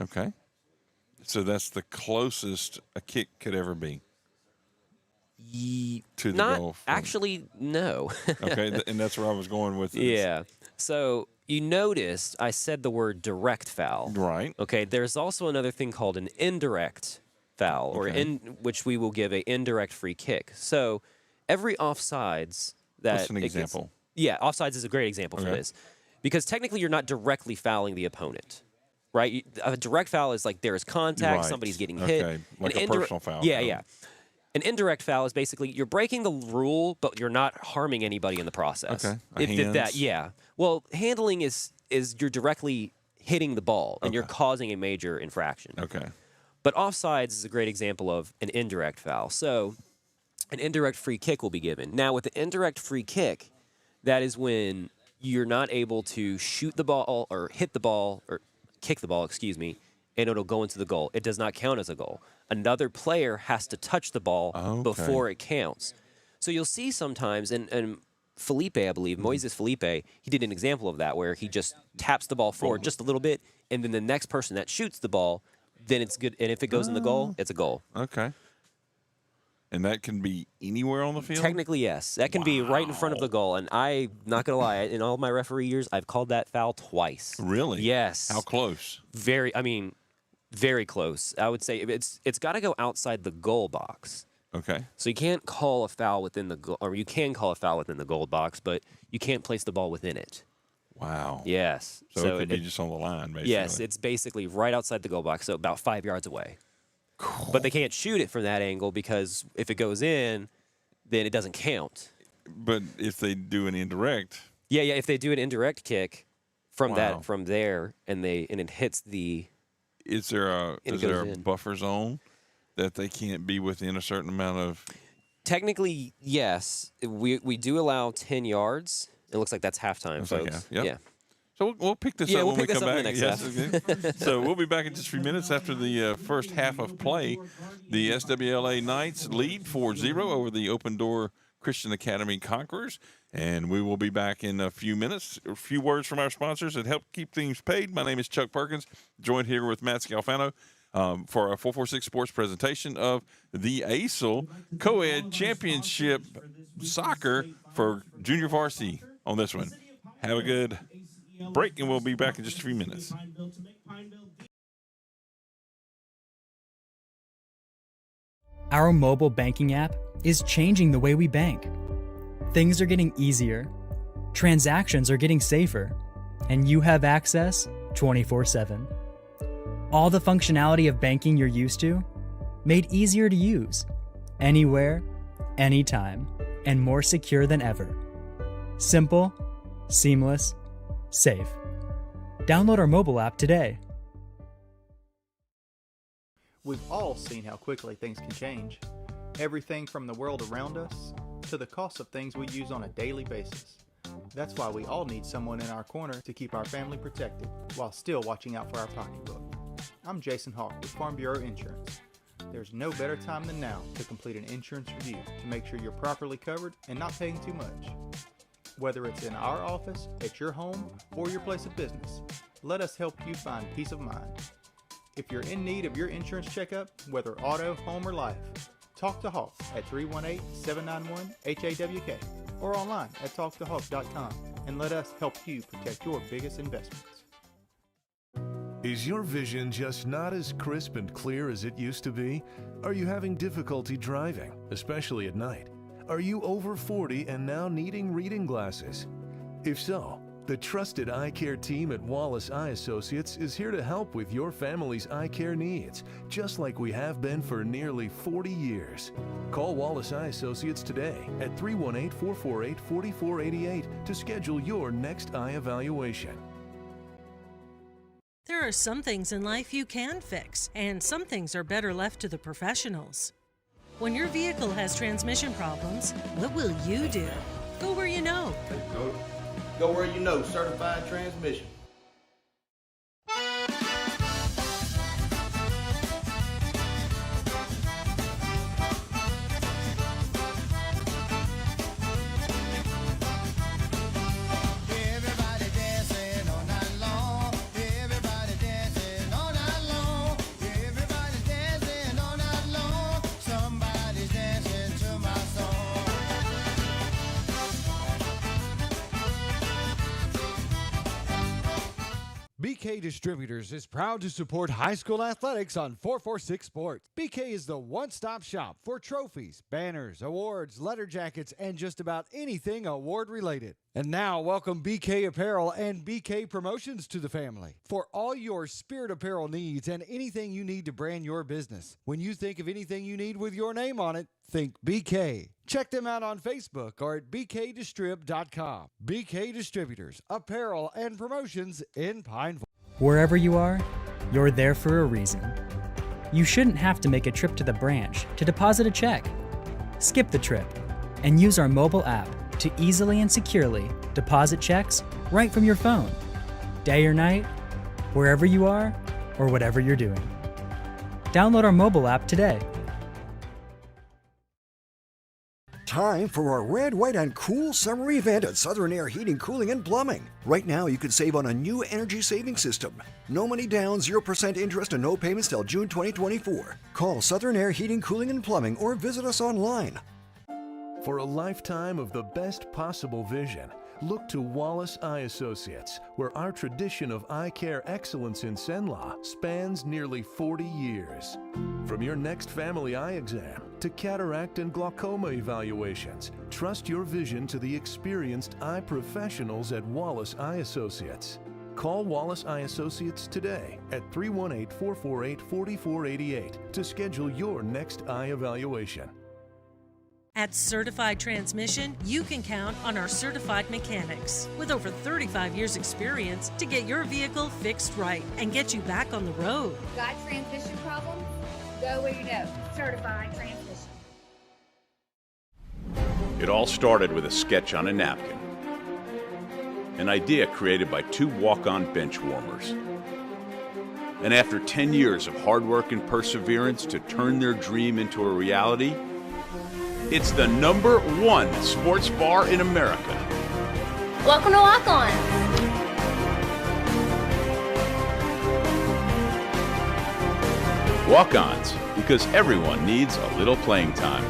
Okay. So that's the closest a kick could ever be to the goal. Actually, no. Okay, and that's where I was going with this. Yeah. So you noticed I said the word direct foul. Right. Okay, there's also another thing called an indirect foul, or which we will give an indirect free kick. So every offsides that... What's an example? Offsides is a great example for this. Because technically you're not directly fouling the opponent. Right? A direct foul is like there is contact, somebody's getting hit. Okay, like a personal foul. Yeah. An indirect foul is basically you're breaking the rule, but you're not harming anybody in the process. Okay. Well, handling is you're directly hitting the ball, and you're causing a major infraction. Okay. But offsides is a great example of an indirect foul. So an indirect free kick will be given. Now, with the indirect free kick, that is when you're not able to shoot the ball or hit the ball or kick the ball, and it'll go into the goal. It does not count as a goal. Another player has to touch the ball before it counts. So you'll see sometimes, and Felipe, I believe, Moises Felipe, he did an example of that where he just taps the ball forward just a little bit, and then the next person that shoots the ball, then it's good. And if it goes in the goal, it's a goal. Okay. And that can be anywhere on the field? Technically, yes. That can be right in front of the goal. And I'm not going to lie, in all my referee years, I've called that foul twice. Really? Yes. How close? Very close. I would say it's got to go outside the goal box. Okay. So you can't call a foul within the goal, or you can call a foul within the goal box, but you can't place the ball within it. Wow. Yes. So it could be just on the line, basically. Yes, it's basically right outside the goal box, so about 5 yards away. Cool. But they can't shoot it from that angle because if it goes in, then it doesn't count. But if they do an indirect. Yeah. If they do an indirect kick from there, and it hits the. Is there a buffer zone that they can't be within a certain amount of? Technically, yes. We do allow 10 yards. It looks like that's halftime, folks. Yeah. So we'll pick this up when we come back. Half. So we'll be back in just a few minutes after the first half of play. The SWLA Knights lead 4-0 over the Open Door Christian Academy Conquerors. And we will be back in a few minutes. A few words from our sponsors that help keep things paid. My name is Chuck Perkins, joined here with Matt Scalfano for our 446 Sports presentation of the ACEL Co-ed Championship Soccer for Junior Varsity. on this one. Have a good break, and we'll be back in just a few minutes. Our mobile banking app is changing the way we bank. Things are getting easier, transactions are getting safer, and you have access 24/7. All the functionality of banking you're used to, made easier to use, anywhere, anytime, and more secure than ever. Simple, seamless, safe. Download our mobile app today. We've all seen how quickly things can change. Everything from the world around us to the cost of things we use on a daily basis. That's why we all need someone in our corner to keep our family protected while still watching out for our pocketbook. I'm Jason Hawk with Farm Bureau Insurance. There's no better time than now to complete an insurance review to make sure you're properly covered and not paying too much. Whether it's in our office, at your home, or your place of business, let us help you find peace of mind. If you're in need of your insurance checkup, whether auto, home, or life, talk to Hawk at 318-791-HAWK or online at talktohawk.com and let us help you protect your biggest investments. Is your vision just not as crisp and clear as it used to be? Are you having difficulty driving, especially at night? Are you over 40 and now needing reading glasses? If so, the trusted eye care team at Wallace Eye Associates is here to help with your family's eye care needs, just like we have been for nearly 40 years. Call Wallace Eye Associates today at 318-448-4488 to schedule your next eye evaluation. There are some things in life you can fix, and some things are better left to the professionals. When your vehicle has transmission problems, what will you do? Go where you know. Go where you know, Certified Transmission. BK Distributors is proud to support high school athletics on 446 Sports. BK is the one-stop shop for trophies, banners, awards, letter jackets, and just about anything award-related. And now, welcome BK Apparel and BK Promotions to the family. For all your spirit apparel needs and anything you need to brand your business. When you think of anything you need with your name on it, think BK. Check them out on Facebook or at bkdistrib.com. BK Distributors, Apparel and Promotions in Pineville. Wherever you are, you're there for a reason. You shouldn't have to make a trip to the branch to deposit a check. Skip the trip and use our mobile app to easily and securely deposit checks right from your phone, day or night, wherever you are or whatever you're doing. Download our mobile app today. Time for our red, white, and cool summer event at Southern Air Heating, Cooling, and Plumbing. Right now, you can save on a new energy saving system. No money down, 0% interest, and no payments till June 2024. Call Southern Air Heating, Cooling, and Plumbing or visit us online. For a lifetime of the best possible vision, look to Wallace Eye Associates, where our tradition of eye care excellence in Cenla spans nearly 40 years. From your next family eye exam to cataract and glaucoma evaluations, trust your vision to the experienced eye professionals at Wallace Eye Associates. Call Wallace Eye Associates today at 318-448-4488 to schedule your next eye evaluation. At Certified Transmission, you can count on our certified mechanics with over 35 years experience to get your vehicle fixed right and get you back on the road. Got transmission problems? Go where you know. Certified Transmission. It all started with a sketch on a napkin. An idea created by two walk-on bench warmers. And after 10 years of hard work and perseverance to turn their dream into a reality, it's the #1 sports bar in America. Welcome to Walk On. Walk-ons, because everyone needs a little playing time.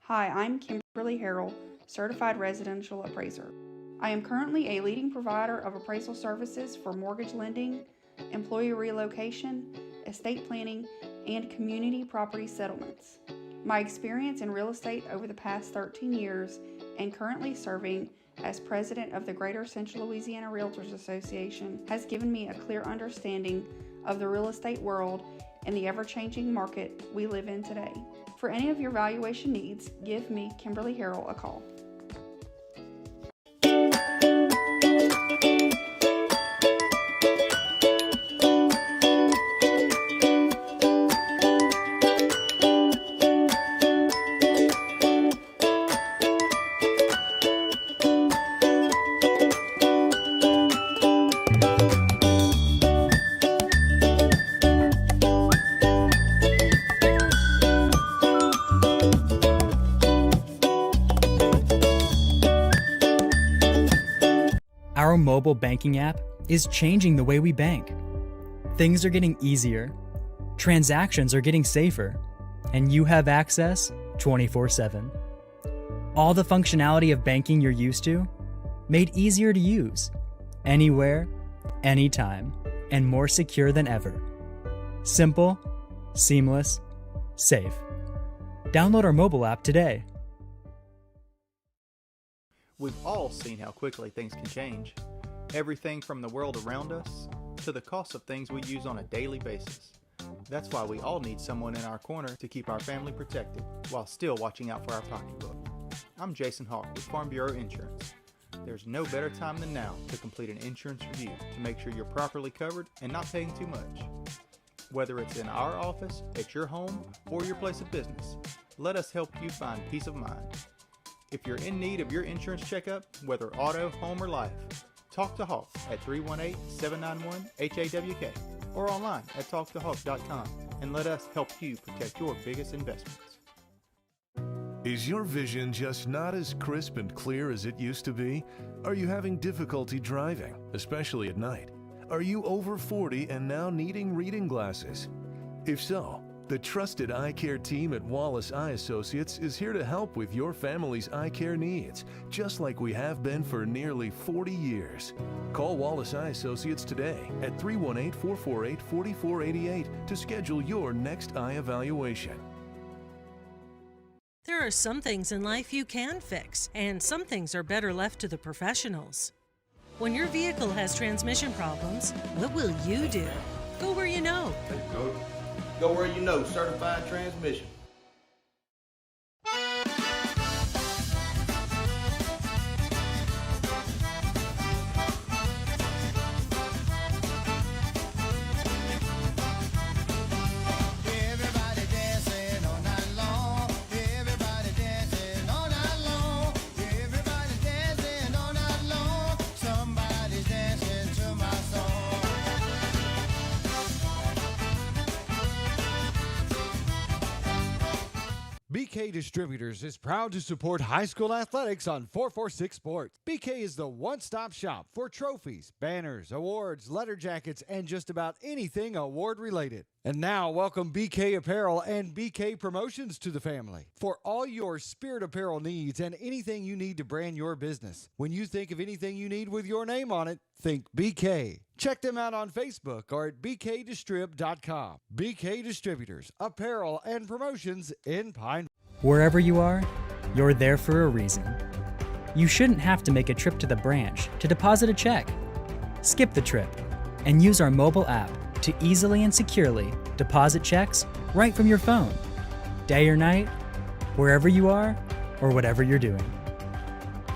Hi, I'm Kimberly Harrell, Certified Residential Appraiser. I am currently a leading provider of appraisal services for mortgage lending, employee relocation, estate planning, and community property settlements. My experience in real estate over the past 13 years and currently serving as president of the Greater Central Louisiana Realtors Association has given me a clear understanding of the real estate world and the ever-changing market we live in today. For any of your valuation needs, give me, Kimberly Harrell, a call. Our mobile banking app is changing the way we bank. Things are getting easier, transactions are getting safer, and you have access 24/7. All the functionality of banking you're used to, made easier to use, anywhere, anytime, and more secure than ever. Simple, seamless, safe. Download our mobile app today. We've all seen how quickly things can change. Everything from the world around us to the cost of things we use on a daily basis. That's why we all need someone in our corner to keep our family protected while still watching out for our pocketbook. I'm Jason Hawk with Farm Bureau Insurance. There's no better time than now to complete an insurance review to make sure you're properly covered and not paying too much. Whether it's in our office, at your home, or your place of business, let us help you find peace of mind. If you're in need of your insurance checkup, whether auto, home, or life, talk to Hawk at 318-791-HAWK or online at talktohawk.com and let us help you protect your biggest investments. Is your vision just not as crisp and clear as it used to be? Are you having difficulty driving, especially at night? Are you over 40 and now needing reading glasses? If so, the trusted eye care team at Wallace Eye Associates is here to help with your family's eye care needs, just like we have been for nearly 40 years. Call Wallace Eye Associates today at 318-448-4488 to schedule your next eye evaluation. There are some things in life you can fix, and some things are better left to the professionals. When your vehicle has transmission problems, what will you do? Go where you know. Go where you know, Certified Transmission. BK Distributors is proud to support high school athletics on 446 Sports. BK is the one-stop shop for trophies, banners, awards, letter jackets, and just about anything award-related. And now, welcome BK Apparel and BK Promotions to the family for all your spirit apparel needs and anything you need to brand your business. When you think of anything you need with your name on it, think BK. Check them out on Facebook or at bkdistrib.com. BK Distributors, apparel and promotions in Pine. Wherever you are, you're there for a reason. You shouldn't have to make a trip to the branch to deposit a check. Skip the trip and use our mobile app to easily and securely deposit checks right from your phone, day or night, wherever you are or whatever you're doing.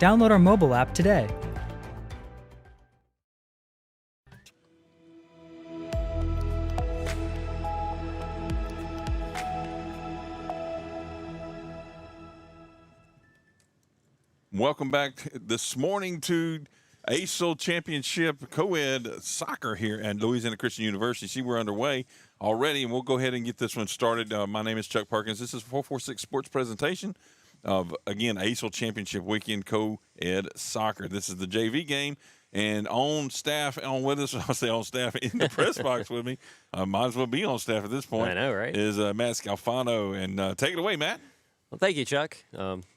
Download our mobile app today. Welcome back this morning to ACEL Championship co-ed soccer here at Louisiana Christian University. See, we're underway already, and we'll go ahead and get this one started. My name is Chuck Perkins. This is 446 Sports presentation of, again, ACEL Championship Weekend co-ed soccer. This is the JV game, and on staff, on with us, I'll say on staff, in the press box with me, might as well be on staff at this point. I know, right? Is Matt Scalfano, and take it away, Matt. Well, thank you, Chuck.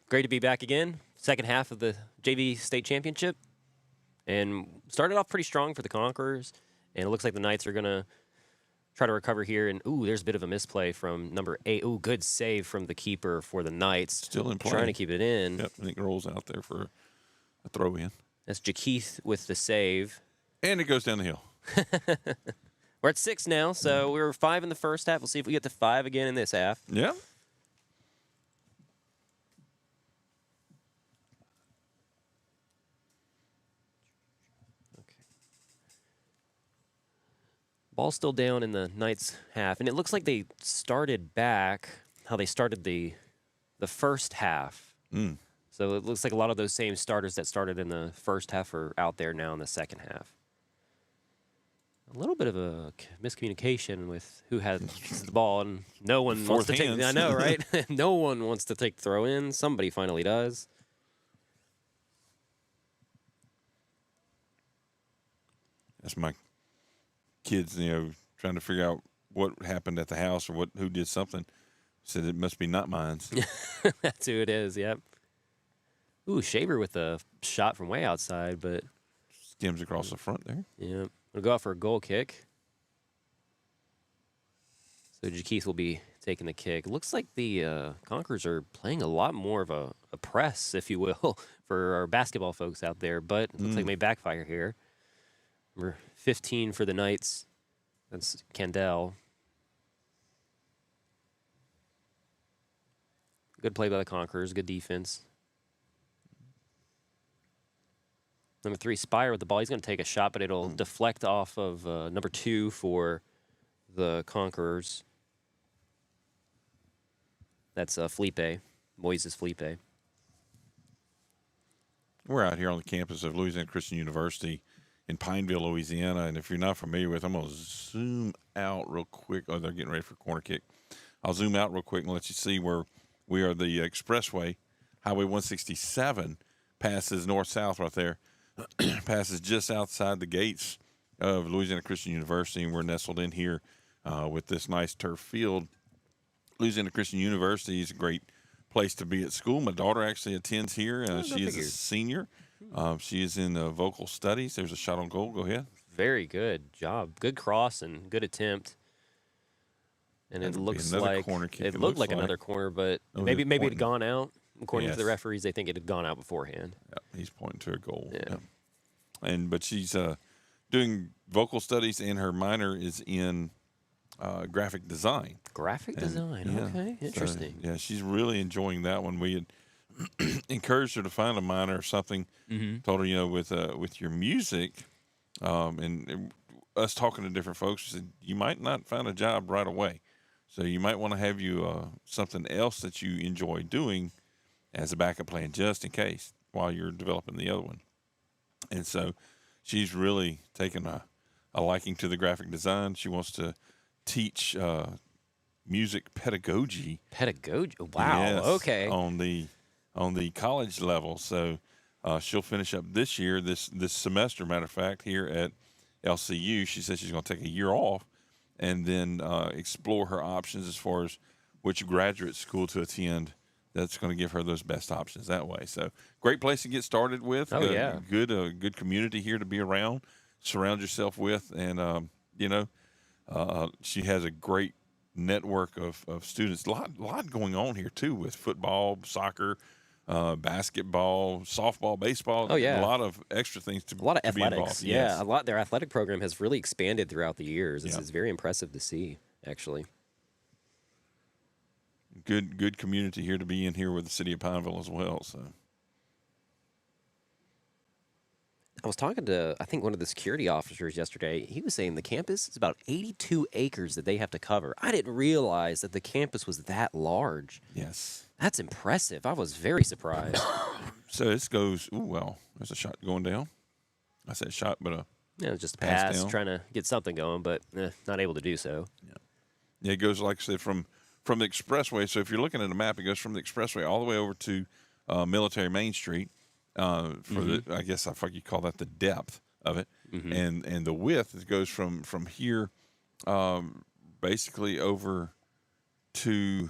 Great to be back again. Second half of the JV State Championship. And started off pretty strong for the Conquerors. And it looks like the Knights are going to try to recover here. And, ooh, there's a bit of a misplay from number 8. Ooh, good save from the keeper for the Knights. Still in play. Trying to keep it in. Yep, I think it rolls out there for a throw-in. That's Jakeith with the save. And it goes down the hill. We're at 6 now, so we were 5 in the first half. We'll see if we get to 5 again in this half. Yeah. Ball's still down in the Knights half, and it looks like they started back how they started the first half. So it looks like a lot of those same starters that started in the first half are out there now in the second half. A little bit of a miscommunication with who had the ball, and no one wants to take. I know, right? No one wants to take the throw in. Somebody finally does. That's my kids, trying to figure out what happened at the house or who did something. Said it must be not mine. That's who it is. Yep. Ooh, Shaver with a shot from way outside, but skims across the front there. Yeah, we'll go out for a goal kick. So Jakeith will be taking the kick. It looks like the Conquerors are playing a lot more of a press, if you will, for our basketball folks out there, but it looks like it may backfire here. Number 15 for the Knights. That's Candell. Good play by the Conquerors. Good defense. Number 3, Spire with the ball. He's going to take a shot, but it'll deflect off of number 2 for the Conquerors. That's Felipe, Moises Felipe. We're out here on the campus of Louisiana Christian University in Pineville, Louisiana. And if you're not familiar with, I'm going to zoom out real quick. Oh, they're getting ready for a corner kick. I'll zoom out real quick and let you see where we are. The expressway, Highway 167, passes north-south right there. Passes just outside the gates of Louisiana Christian University, and we're nestled in here with this nice turf field. Louisiana Christian University is a great place to be at school. My daughter actually attends here. She is a senior. She is in vocal studies. There's a shot on goal. Go ahead. Very good job. Good cross and good attempt. And it looks like it looked like another corner, but maybe it had gone out. According to the referees, they think it had gone out beforehand. Yep, he's pointing to a goal. Yeah. But she's doing vocal studies, and her minor is in graphic design. Graphic design, okay, interesting. So, she's really enjoying that one. We had encouraged her to find a minor or something. Told her, with your music, and us talking to different folks, she said you might not find a job right away, so you might want to have something else that you enjoy doing as a backup plan, just in case, while you're developing the other one. And so she's really taken a liking to the graphic design. She wants to teach music pedagogy. Pedagogy? Wow. Yes, okay. On the college level. So she'll finish up this year, this semester, matter of fact, here at LCU. She says she's going to take a year off and then explore her options as far as which graduate school to attend. That's going to give her those best options that way. So great place to get started with. Oh, yeah. Good community here to be around, surround yourself with. And, she has a great network of students. A lot going on here, too, with football, soccer, basketball, softball, baseball. Oh, yeah. A lot of extra things to A lot of to be athletics. involved. Yeah, their athletic program has really expanded throughout the years. It's very impressive to see, actually. Good community here to be in here with the city of Pineville as well. So I was talking to, I think, one of the security officers yesterday. He was saying the campus is about 82 acres that they have to cover. I didn't realize that the campus was that large. Yes. That's impressive. I was very surprised. So this goes, there's a shot going down. I said shot, but just a pass trying to get something going, but not able to do so. Yeah, it goes, like I said, from the expressway. So if you're looking at a map, it goes from the expressway all the way over to Military Main Street. I guess I you call that the depth of it, and the width. It goes from here, basically over to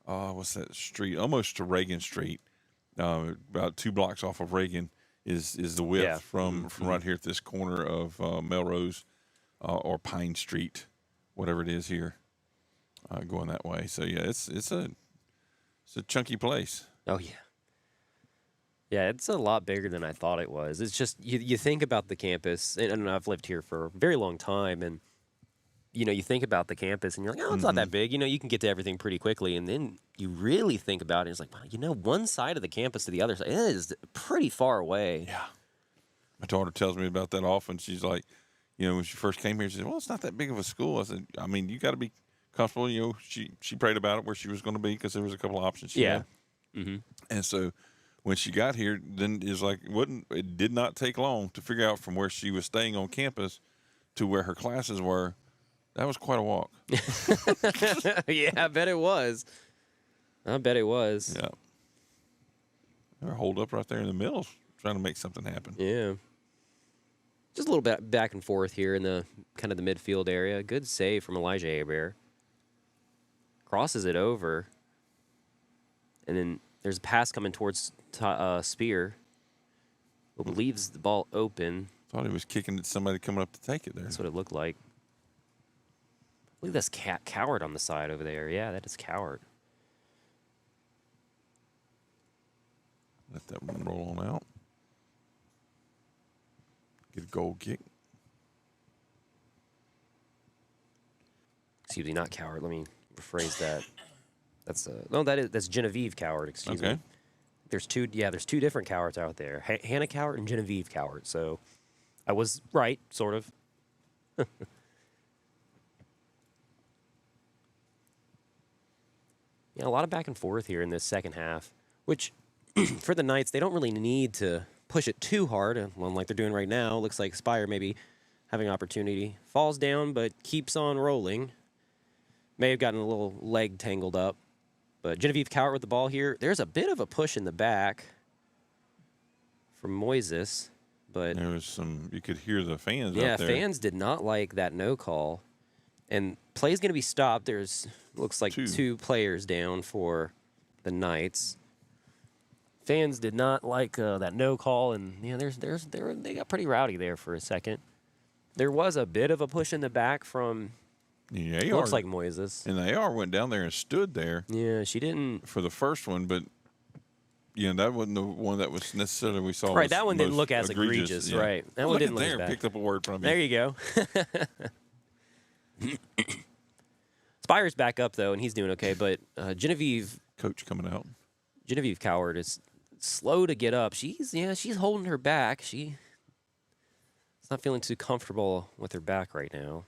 what's that street? Almost to Reagan Street, about 2 blocks off of Reagan is the width from right here at this corner of Melrose or Pine Street, whatever it is here, going that way. So yeah, it's a chunky place. Oh yeah. Yeah, it's a lot bigger than I thought it was. It's just you think about the campus, and I've lived here for a very long time, and you think about the campus, and you're like, oh, it's not that big. You can get to everything pretty quickly, and then you really think about it. It's like, wow, one side of the campus to the other side is pretty far away. Yeah. My daughter tells me about that often. She's like, when she first came here, she said, well, it's not that big of a school. I said, I mean, you got to be comfortable. She prayed about it where she was going to be because there was a couple of options she had. Mm-hmm. And so when she got here, then it did not take long to figure out from where she was staying on campus to where her classes were. That was quite a walk. Yeah, I bet it was. Yeah. They're holed up right there in the middle trying to make something happen. Yeah. Just a little bit back and forth here in the kind of the midfield area. Good save from Elijah Hebert. Crosses it over. And then there's a pass coming towards Spear. Leaves the ball open. Thought he was kicking at somebody coming up to take it there. That's what it looked like. Look at this Coward on the side over there. Yeah, that is Coward. Let that one roll on out. Get a goal kick. Excuse me, not Coward. Let me rephrase that. That's Genevieve Coward. Excuse me. There's two different Cowards out there. Hannah Coward and Genevieve Coward. So I was right, sort of. Yeah, a lot of back and forth here in this second half, which for the Knights, they don't really need to push it too hard, like they're doing right now. Looks like Spire maybe having an opportunity. Falls down, but keeps on rolling. May have gotten a little leg tangled up. But Genevieve Cowart with the ball here. There's a bit of a push in the back from Moises, but there was you could hear the fans out there. Yeah, fans did not like that no call. And play's going to be stopped. Looks like two players down for the Knights. Fans did not like that no call, and they got pretty rowdy there for a second. There was a bit of a push in the back from looks like Moises. And the AR went down there and stood there. Yeah, she didn't for the first one, but that wasn't the one that was necessarily we saw. Right, that one didn't look as egregious. Yeah. Right, that one didn't look as bad. Picked up a word from me. There you go. Spire's back up though, and he's doing okay. But Genevieve, coach coming out. Genevieve Coward is slow to get up. She's holding her back. She's not feeling too comfortable with her back right now.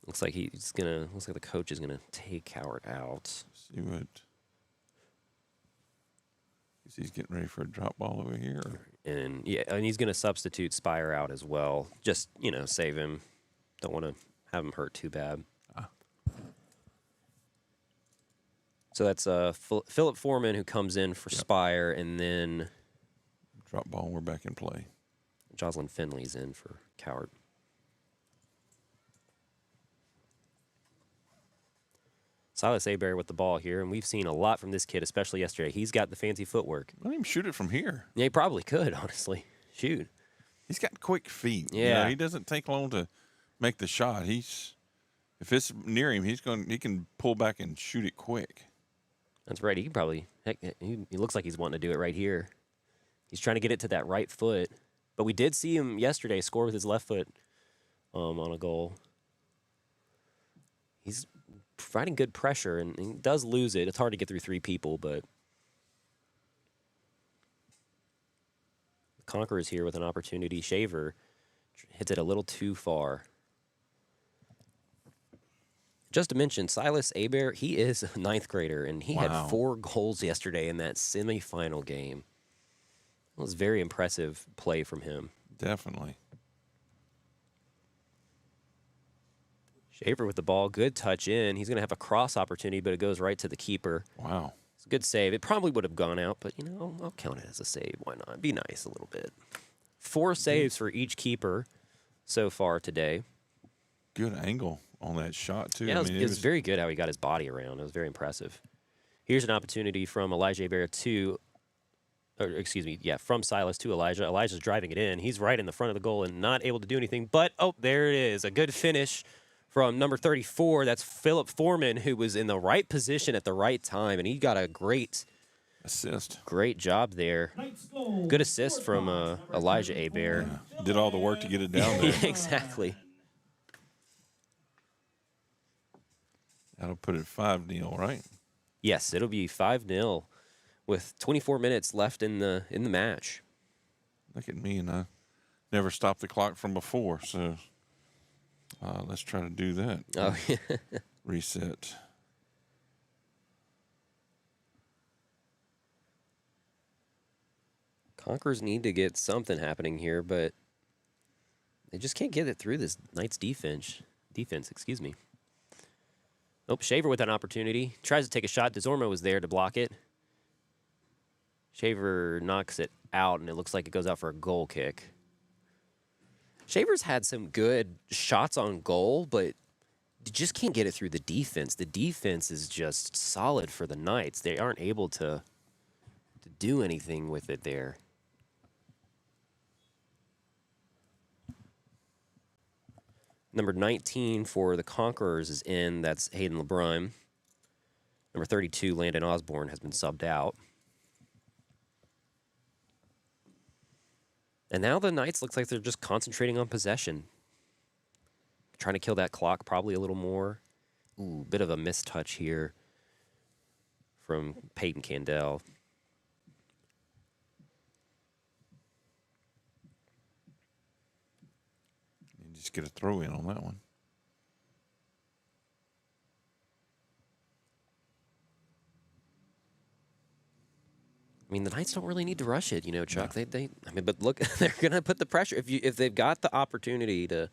Looks like the coach is gonna take Coward out. See what? He's getting ready for a drop ball over here. And he's going to substitute Spire out as well. Just, save him. Don't want to have him hurt too bad. So that's Philip Foreman who comes in for Spire, and then drop ball. We're back in play. Jocelyn Finley's in for Coward. Silas Hebert with the ball here, and we've seen a lot from this kid, especially yesterday. He's got the fancy footwork. Let him shoot it from here. Yeah, he probably could, honestly. Shoot. He's got quick feet. Yeah. He doesn't take long to make the shot. If it's near him, he can pull back and shoot it quick. That's right. He looks like he's wanting to do it right here. He's trying to get it to that right foot. But we did see him yesterday score with his left foot on a goal. He's providing good pressure, and he does lose it. It's hard to get through three people, but the Conquerors here with an opportunity. Shaver hits it a little too far. Just to mention, Silas Hebert, he is a ninth grader, and he had 4 goals yesterday in that semifinal game. It was very impressive play from him. Definitely. Shaver with the ball, good touch in. He's going to have a cross opportunity, but it goes right to the keeper. Wow. It's a good save. It probably would have gone out, but, I'll count it as a save. Why not? Be nice a little bit. 4 saves for each keeper so far today. good angle on that shot, too. Yeah, I it mean, was very good how he got his body around. It was very impressive. Here's an opportunity from Elijah Hebert from Silas to Elijah. Elijah's driving it in. He's right in the front of the goal and not able to do anything. But, oh, there it is. A good finish from number 34. That's Philip Foreman, who was in the right position at the right time, and he got a great assist. Great job there. Good assist from Elijah Hebert. Yeah. Did all the work to get it down there. Exactly. That'll put it 5-0, right? Yes, it'll be 5-0 with 24 minutes left in the match. Look at me, and I never stopped the clock from before, so let's try to do that. Oh, yeah. Reset. Conquerors need to get something happening here, but they just can't get it through this Knights defense. Excuse me. Oh, Shaver with an opportunity. Tries to take a shot. DeZormo was there to block it. Shaver knocks it out, and it looks like it goes out for a goal kick. Shaver's had some good shots on goal, but you just can't get it through the defense. The defense is just solid for the Knights. They aren't able to do anything with it there. Number 19 for the Conquerors is in. That's Hayden LeBrun. Number 32, Landon Osborne, has been subbed out. And now the Knights looks like they're just concentrating on possession. Trying to kill that clock probably a little more. Ooh, bit of a mistouch here from Peyton Candell. You just get a throw in on that one. I mean, the Knights don't really need to rush it, you know, Chuck. No. I mean, but look, they're gonna put the pressure. If they've got the opportunity to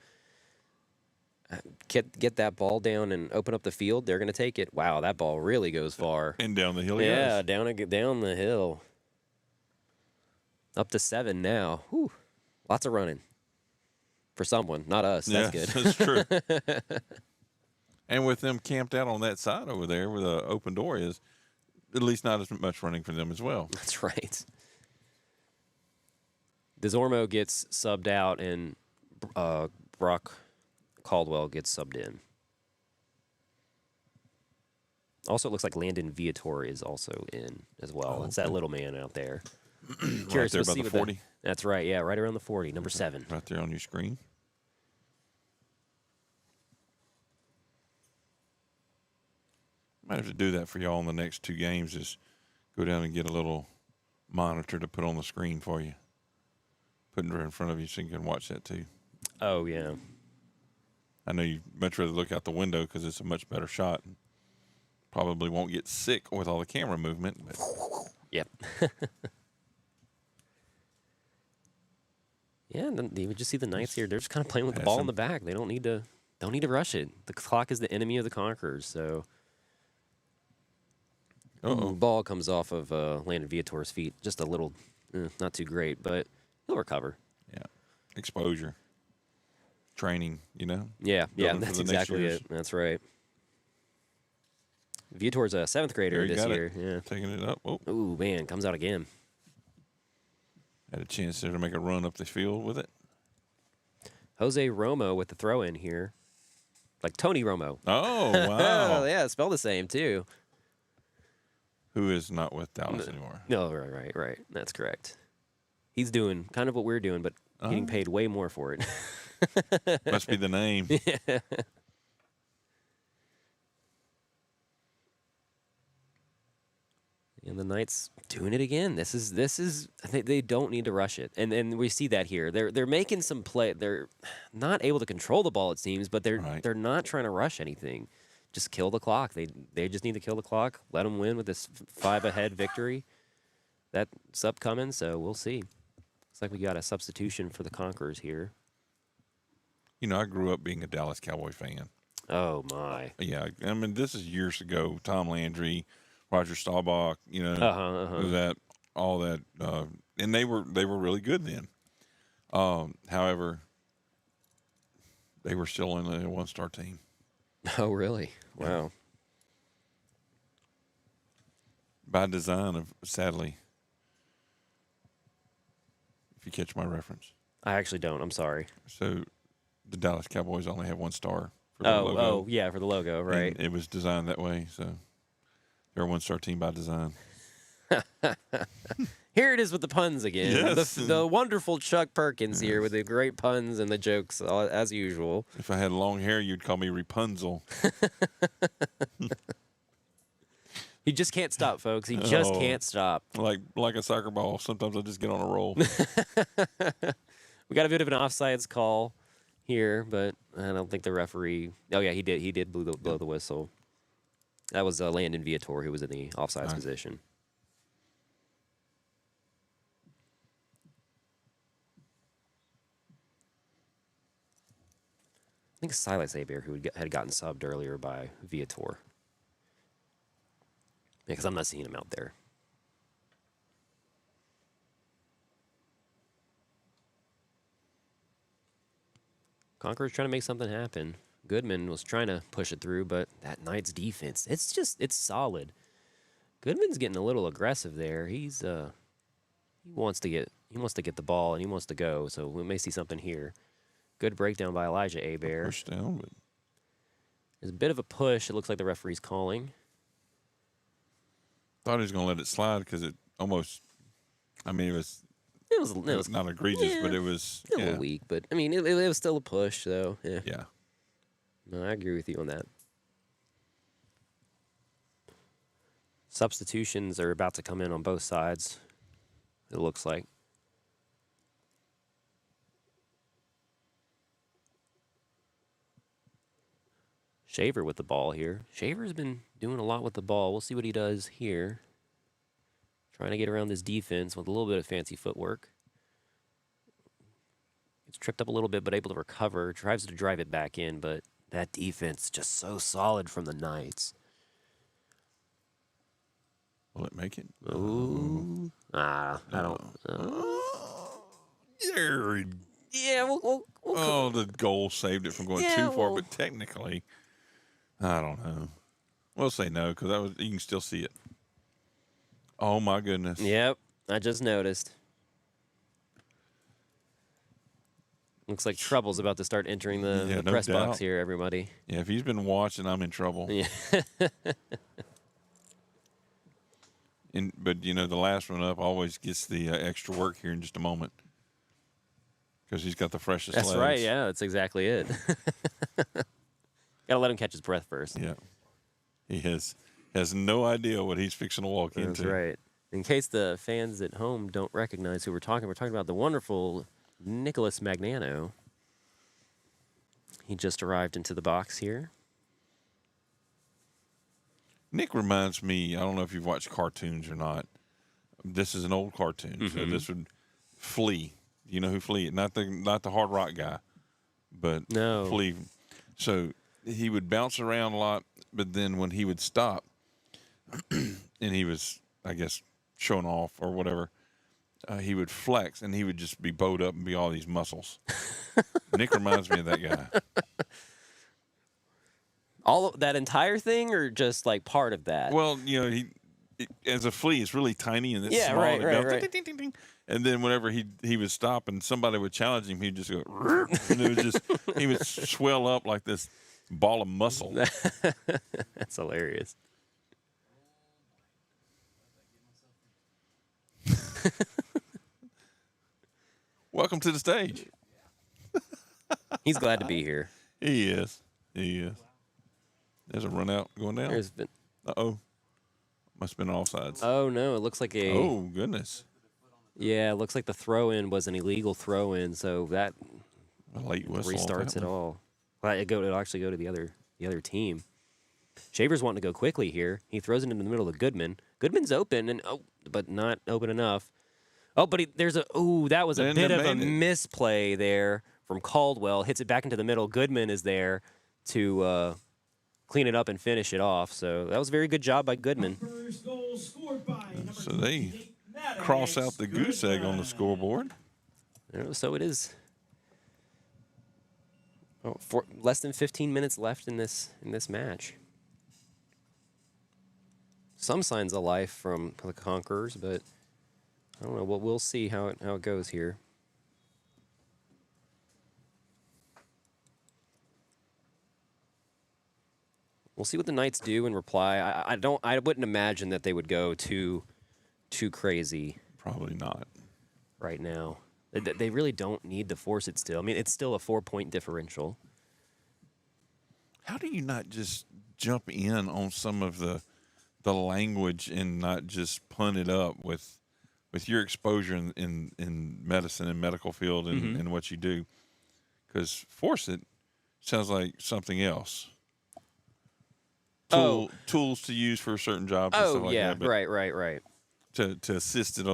get that ball down and open up the field, they're gonna take it. Wow, that ball really goes far. And down the hill. Yeah, down the hill. Up to 7 now. Whew. Lots of running for someone, not us. That's good. That's true. And with them camped out on that side over there where the open door is, at least not as much running for them as well. That's right. DeZormo gets subbed out, and Brock Caldwell gets subbed in. Also, it looks like Landon Viator is also in as well. It's that little man out there. Right there by the 40? That's right, yeah, right around the 40, number 7. Right there on your screen. Might have to do that for y'all in the next 2 games, is go down and get a little monitor to put on the screen for you. Put it right in front of you so you can watch that too. Oh, yeah. I know you'd much rather look out the window because it's a much better shot. Probably won't get sick with all the camera movement. But. Yep. Yeah, and then you would just see the Knights here. They're just kind of playing with the ball in the back. They don't need to rush it. The clock is the enemy of the Conquerors, so. Ball comes off of Landon Viator's feet. Just a little, not too great, but he'll recover. Yeah. Exposure. Training, you know? Yeah, that's exactly it. That's right. Viator's a 7th grader this year. Yeah. Taking it up. Oh. Ooh, man, comes out again. Had a chance there to make a run up the field with it. Jose Romo with the throw in here. Like Tony Romo. Oh, wow. Yeah, spelled the same, too. Who is not with Dallas anymore. No, right. That's correct. He's doing kind of what we're doing, but getting paid way more for it. Must be the name. Yeah. And the Knights doing it again. This is. I think they don't need to rush it, and we see that here. They're making some play. They're not able to control the ball, it seems, but they're not trying to rush anything. Just kill the clock. They just need to kill the clock. Let them win with this 5-ahead victory. That's upcoming, so we'll see. Looks like we got a substitution for the Conquerors here. You know, I grew up being a Dallas Cowboy fan. Oh my. Yeah, I mean this is years ago. Tom Landry, Roger Staubach, you know, all that, and they were really good then. However, they were still in a one-star team. Oh, really? Wow. By design, sadly, if you catch my reference. I actually don't. I'm sorry. So the Dallas Cowboys only have 1 star for their logo. Oh, yeah, for the logo, right. And it was designed that way, so they're a 1-star team by design. Here it is with the puns again. Yes. The wonderful Chuck Perkins here with the great puns and the jokes, as usual. If I had long hair, you'd call me Rapunzel. He just can't stop, folks. He just can't stop. Like a soccer ball. Sometimes I just get on a roll. We got a bit of an offsides call here, but I don't think the referee. Oh yeah, he did. He did blow the whistle. That was Landon Viator who was in the offsides position. I think Silas Aber who had gotten subbed earlier by Viator. Because I'm not seeing him out there. Conqueror's trying to make something happen. Goodman was trying to push it through, but that Knights defense, it's solid. Goodman's getting a little aggressive there. He wants to get the ball and he wants to go, so we may see something here. Good breakdown by Elijah Abear. Push down, but there's a bit of a push. It looks like the referee's calling. Thought he was going to let it slide because it almost. I mean, it was not egregious, but it was a little weak. But I mean, it was still a push, though. Yeah. Yeah. No, I agree with you on that. Substitutions are about to come in on both sides. It looks like. Shaver with the ball here. Shaver's been doing a lot with the ball. We'll see what he does here. Trying to get around this defense with a little bit of fancy footwork. Gets tripped up a little bit, but able to recover. Tries to drive it back in, but that defense just so solid from the Knights. Will it make it? Ooh. I don't. Yeah, we'll oh, the goal saved it from going too far, but technically, I don't know. We'll say no because you can still see it. Oh my goodness! Yep, I just noticed. Looks like trouble's about to start entering the press box here, everybody. Yeah, if he's been watching, I'm in trouble. Yeah. But you know, the last one up always gets the extra work here in just a moment. Because he's got the freshest legs. That's right, yeah, that's exactly it. Gotta let him catch his breath first. Yeah. He has no idea what he's fixing to walk into. That's right. In case the fans at home don't recognize who we're talking about the wonderful Nicholas Magnano. He just arrived into the box here. Nick reminds me, I don't know if you've watched cartoons or not. This is an old cartoon, so this would Flea. You know who Flea? Not the hard rock guy, but Flea. So he would bounce around a lot, but then when he would stop, and he was, I guess, showing off or whatever, he would flex and he would just be bowed up and be all these muscles. Nick reminds me of that guy. All of that entire thing, or just like part of that? Well, you know, as a flea, it's really tiny and it's small. Right, and it goes, right. Ding, ding, ding, ding. And then whenever he would stop and somebody would challenge him, he'd just go, and it was just he would swell up like this ball of muscle. That's hilarious. Welcome to the stage. He's glad to be here. He is. There's a run out going down. Uh-oh. Must have been offsides. Oh, no. It looks like a... Oh, goodness. Yeah, it looks like the throw-in was an illegal throw-in, so that a late whistle restarts it all. Well, it'll actually go to the other team. Shaver's wanting to go quickly here. He throws it into the middle of Goodman. Goodman's open, but not open enough. Oh, but that was a bit of a misplay there from Caldwell. Hits it back into the middle. Goodman is there to clean it up and finish it off. So that was a very good job by Goodman. So they cross out the goose egg on the scoreboard. So it is Oh, for less than 15 minutes left in this match. Some signs of life from the Conquerors, but I don't know. We'll see how it goes here. We'll see what the Knights do in reply. I wouldn't imagine that they would go too crazy. Probably not. Right now. They really don't need to force it still. I mean, it's still a 4-point differential. How do you not just jump in on some of the language and not just punt it up with your exposure in medicine and medical field and what you do? Because force it sounds like something else. Tools to use for certain jobs and stuff like that. Right. To assist it,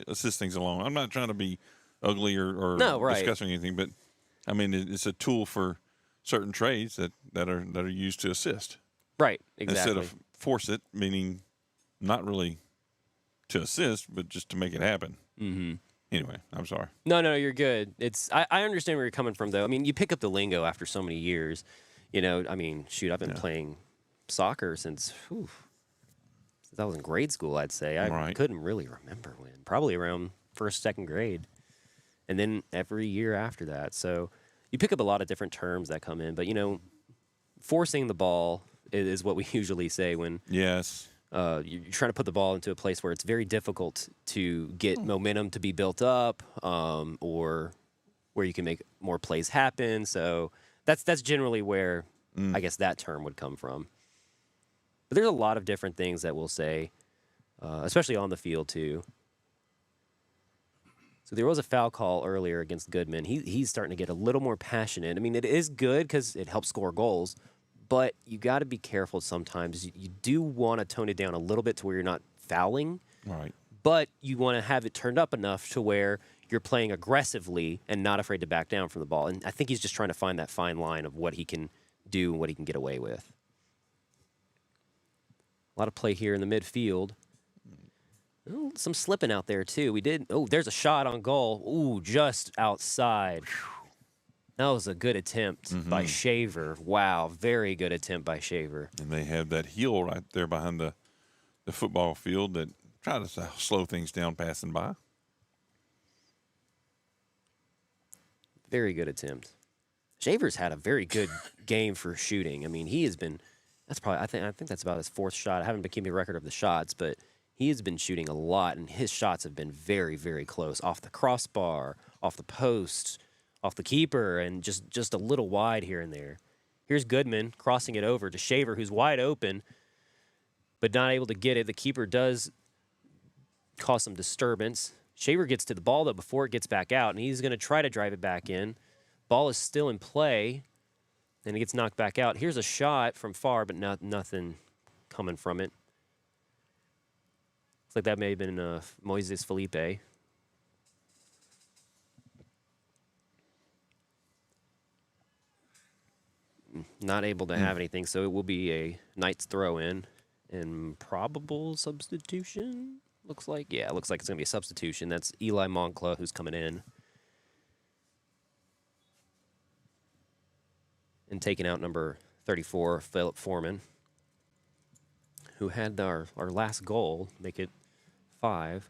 assist things along. I'm not trying to be ugly or discussing anything, but I mean it's a tool for certain trades that are used to assist. Right, exactly. Instead of force it, meaning not really to assist, but just to make it happen. Mm-hmm. Anyway, I'm sorry. No, you're good. I understand where you're coming from, though. I mean, you pick up the lingo after so many years. I mean, shoot, I've been playing soccer since I was in grade school, I'd say. I couldn't really remember when. Probably around first, second grade. And then every year after that. So you pick up a lot of different terms that come in. But, forcing the ball is what we usually say when you're trying to put the ball into a place where it's very difficult to get momentum to be built up or where you can make more plays happen. So that's generally where I guess that term would come from. But there's a lot of different things that we'll say, especially on the field, too. So there was a foul call earlier against Goodman. He's starting to get a little more passionate. I mean, it is good because it helps score goals, but you got to be careful sometimes. You do want to tone it down a little bit to where you're not fouling, right? But you want to have it turned up enough to where you're playing aggressively and not afraid to back down from the ball. And I think he's just trying to find that fine line of what he can do and what he can get away with. A lot of play here in the midfield. Oh, some slipping out there, too. There's a shot on goal. Ooh, just outside. That was a good attempt by Shaver. Wow, very good attempt by Shaver. And they have that heel right there behind the football field that try to slow things down passing by. Very good attempt. Shaver's had a very good game for shooting. I mean, he has been. I think that's about his fourth shot. I haven't been keeping a record of the shots, but he has been shooting a lot, and his shots have been very, very close. Off the crossbar, off the post, off the keeper, and just a little wide here and there. Here's Goodman crossing it over to Shaver, who's wide open, but not able to get it. The keeper does cause some disturbance. Shaver gets to the ball, though, before it gets back out, and he's going to try to drive it back in. Ball is still in play, and it gets knocked back out. Here's a shot from far, but nothing coming from it. Looks like that may have been Moises Felipe. Not able to have anything, so it will be a Knights throw-in and probable substitution. Looks like it's going to be a substitution. That's Eli Moncla who's coming in. And taking out number 34, Philip Foreman, who had our last goal, make it 5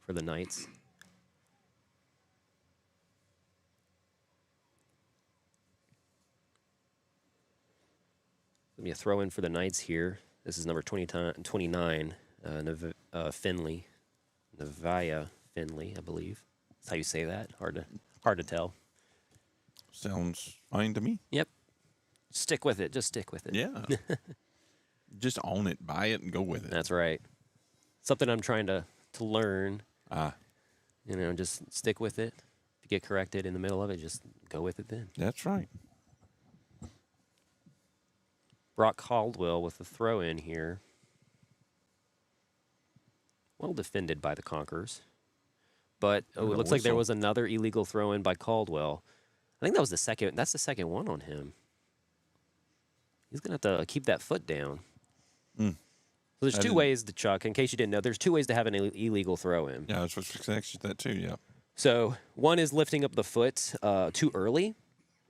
for the Knights. Let me throw in for the Knights here. This is number 29, Finley. Nevaeh Finley, I believe. That's how you say that. Hard to tell. Sounds fine to me. Yep. Stick with it. Just stick with it. Yeah. Just own it, buy it, and go with it. That's right. Something I'm trying to learn. Just stick with it. If you get corrected in the middle of it, just go with it then. That's right. Brock Caldwell with the throw in here. Well defended by the Conquerors. But it looks like there was another illegal throw in by Caldwell. I think that was the second. That's the second one on him. He's going to have to keep that foot down. So there's two ways to chuck. In case you didn't know, there's two ways to have an illegal throw in. Yeah, I was supposed to ask that too, yeah. So one is lifting up the foot too early,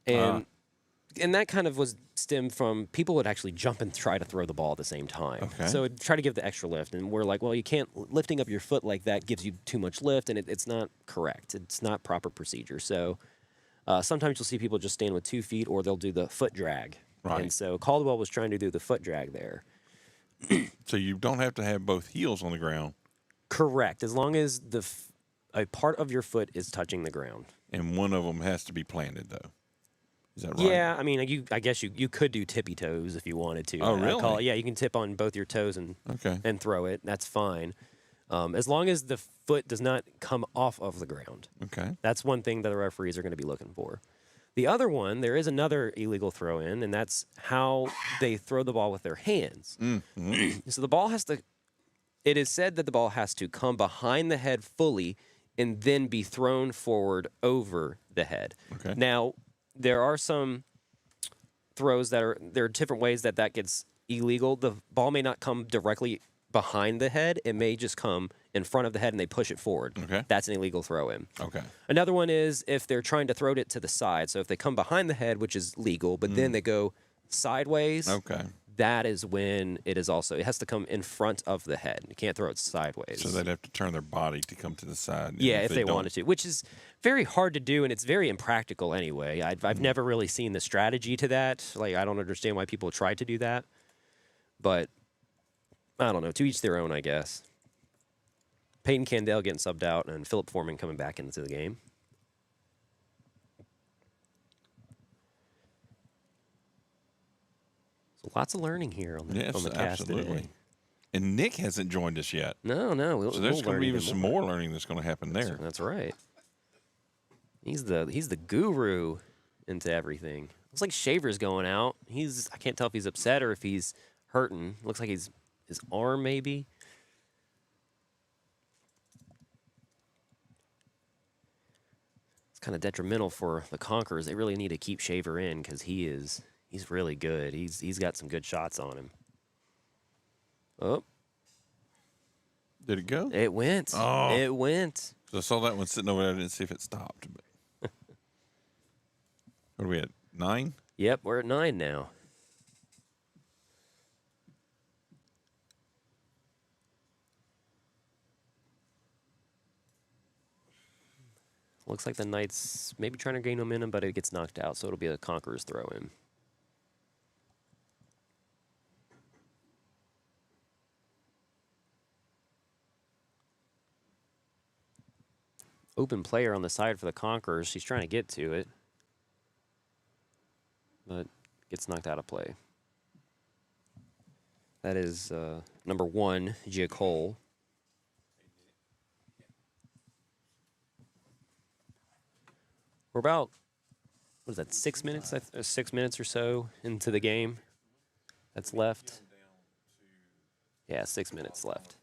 And that kind of was stemmed from people would actually jump and try to throw the ball at the same time. Okay. So it'd try to give the extra lift. And we're like, well, you can't, lifting up your foot like that gives you too much lift, and it's not correct. It's not proper procedure. So sometimes you'll see people just stand with 2 feet, or they'll do the foot drag. Right. And so Caldwell was trying to do the foot drag there. So you don't have to have both heels on the ground. Correct. As long as a part of your foot is touching the ground. And one of them has to be planted, though. Is that right? Yeah, I mean, I guess you could do tippy toes if you wanted to. Oh, really? Yeah, you can tip on both your toes and throw it. That's fine, as long as the foot does not come off of the ground. Okay. That's one thing that the referees are going to be looking for. The other one, there is another illegal throw in, and that's how they throw the ball with their hands. Mm-hmm. So the ball has to. It is said that the ball has to come behind the head fully and then be thrown forward over the head. Okay. Now, there are some throws there are different ways that gets illegal. The ball may not come directly behind the head. It may just come in front of the head and they push it forward. Okay. That's an illegal throw in. Okay. Another one is if they're trying to throw it to the side. So if they come behind the head, which is legal, but then they go sideways. Okay. That is when it has to come in front of the head. You can't throw it sideways. So they'd have to turn their body to come to the side. Yeah, if they wanted to, which is very hard to do, and it's very impractical anyway. I've never really seen the strategy to that. Like, I don't understand why people try to do that. But, I don't know. To each their own, I guess. Peyton Candell getting subbed out, and Philip Foreman coming back into the game. Lots of learning here on the cast absolutely. today. And Nick hasn't joined us yet. No. So there's going to be even some more learning that's going to happen there. That's right. He's the guru into everything. Looks like Shaver's going out. I can't tell if he's upset or if he's hurting. Looks like his arm maybe. It's kind of detrimental for the Conquerors. They really need to keep Shaver in because he's really good. He's got some good shots on him. Oh. Did it go? It went. Oh. It went. So I saw that one sitting over there. I didn't see if it stopped. But what are we at? 9? Yep, we're at 9 now. Looks like the Knights maybe trying to gain momentum, but it gets knocked out, so it'll be a Conquerors throw-in. Open player on the side for the Conquerors. She's trying to get to it, but gets knocked out of play. That is number 1, Gia Cole. We're about, what is that, 6 minutes? 6 minutes or so into the game that's left. Yeah, 6 minutes left.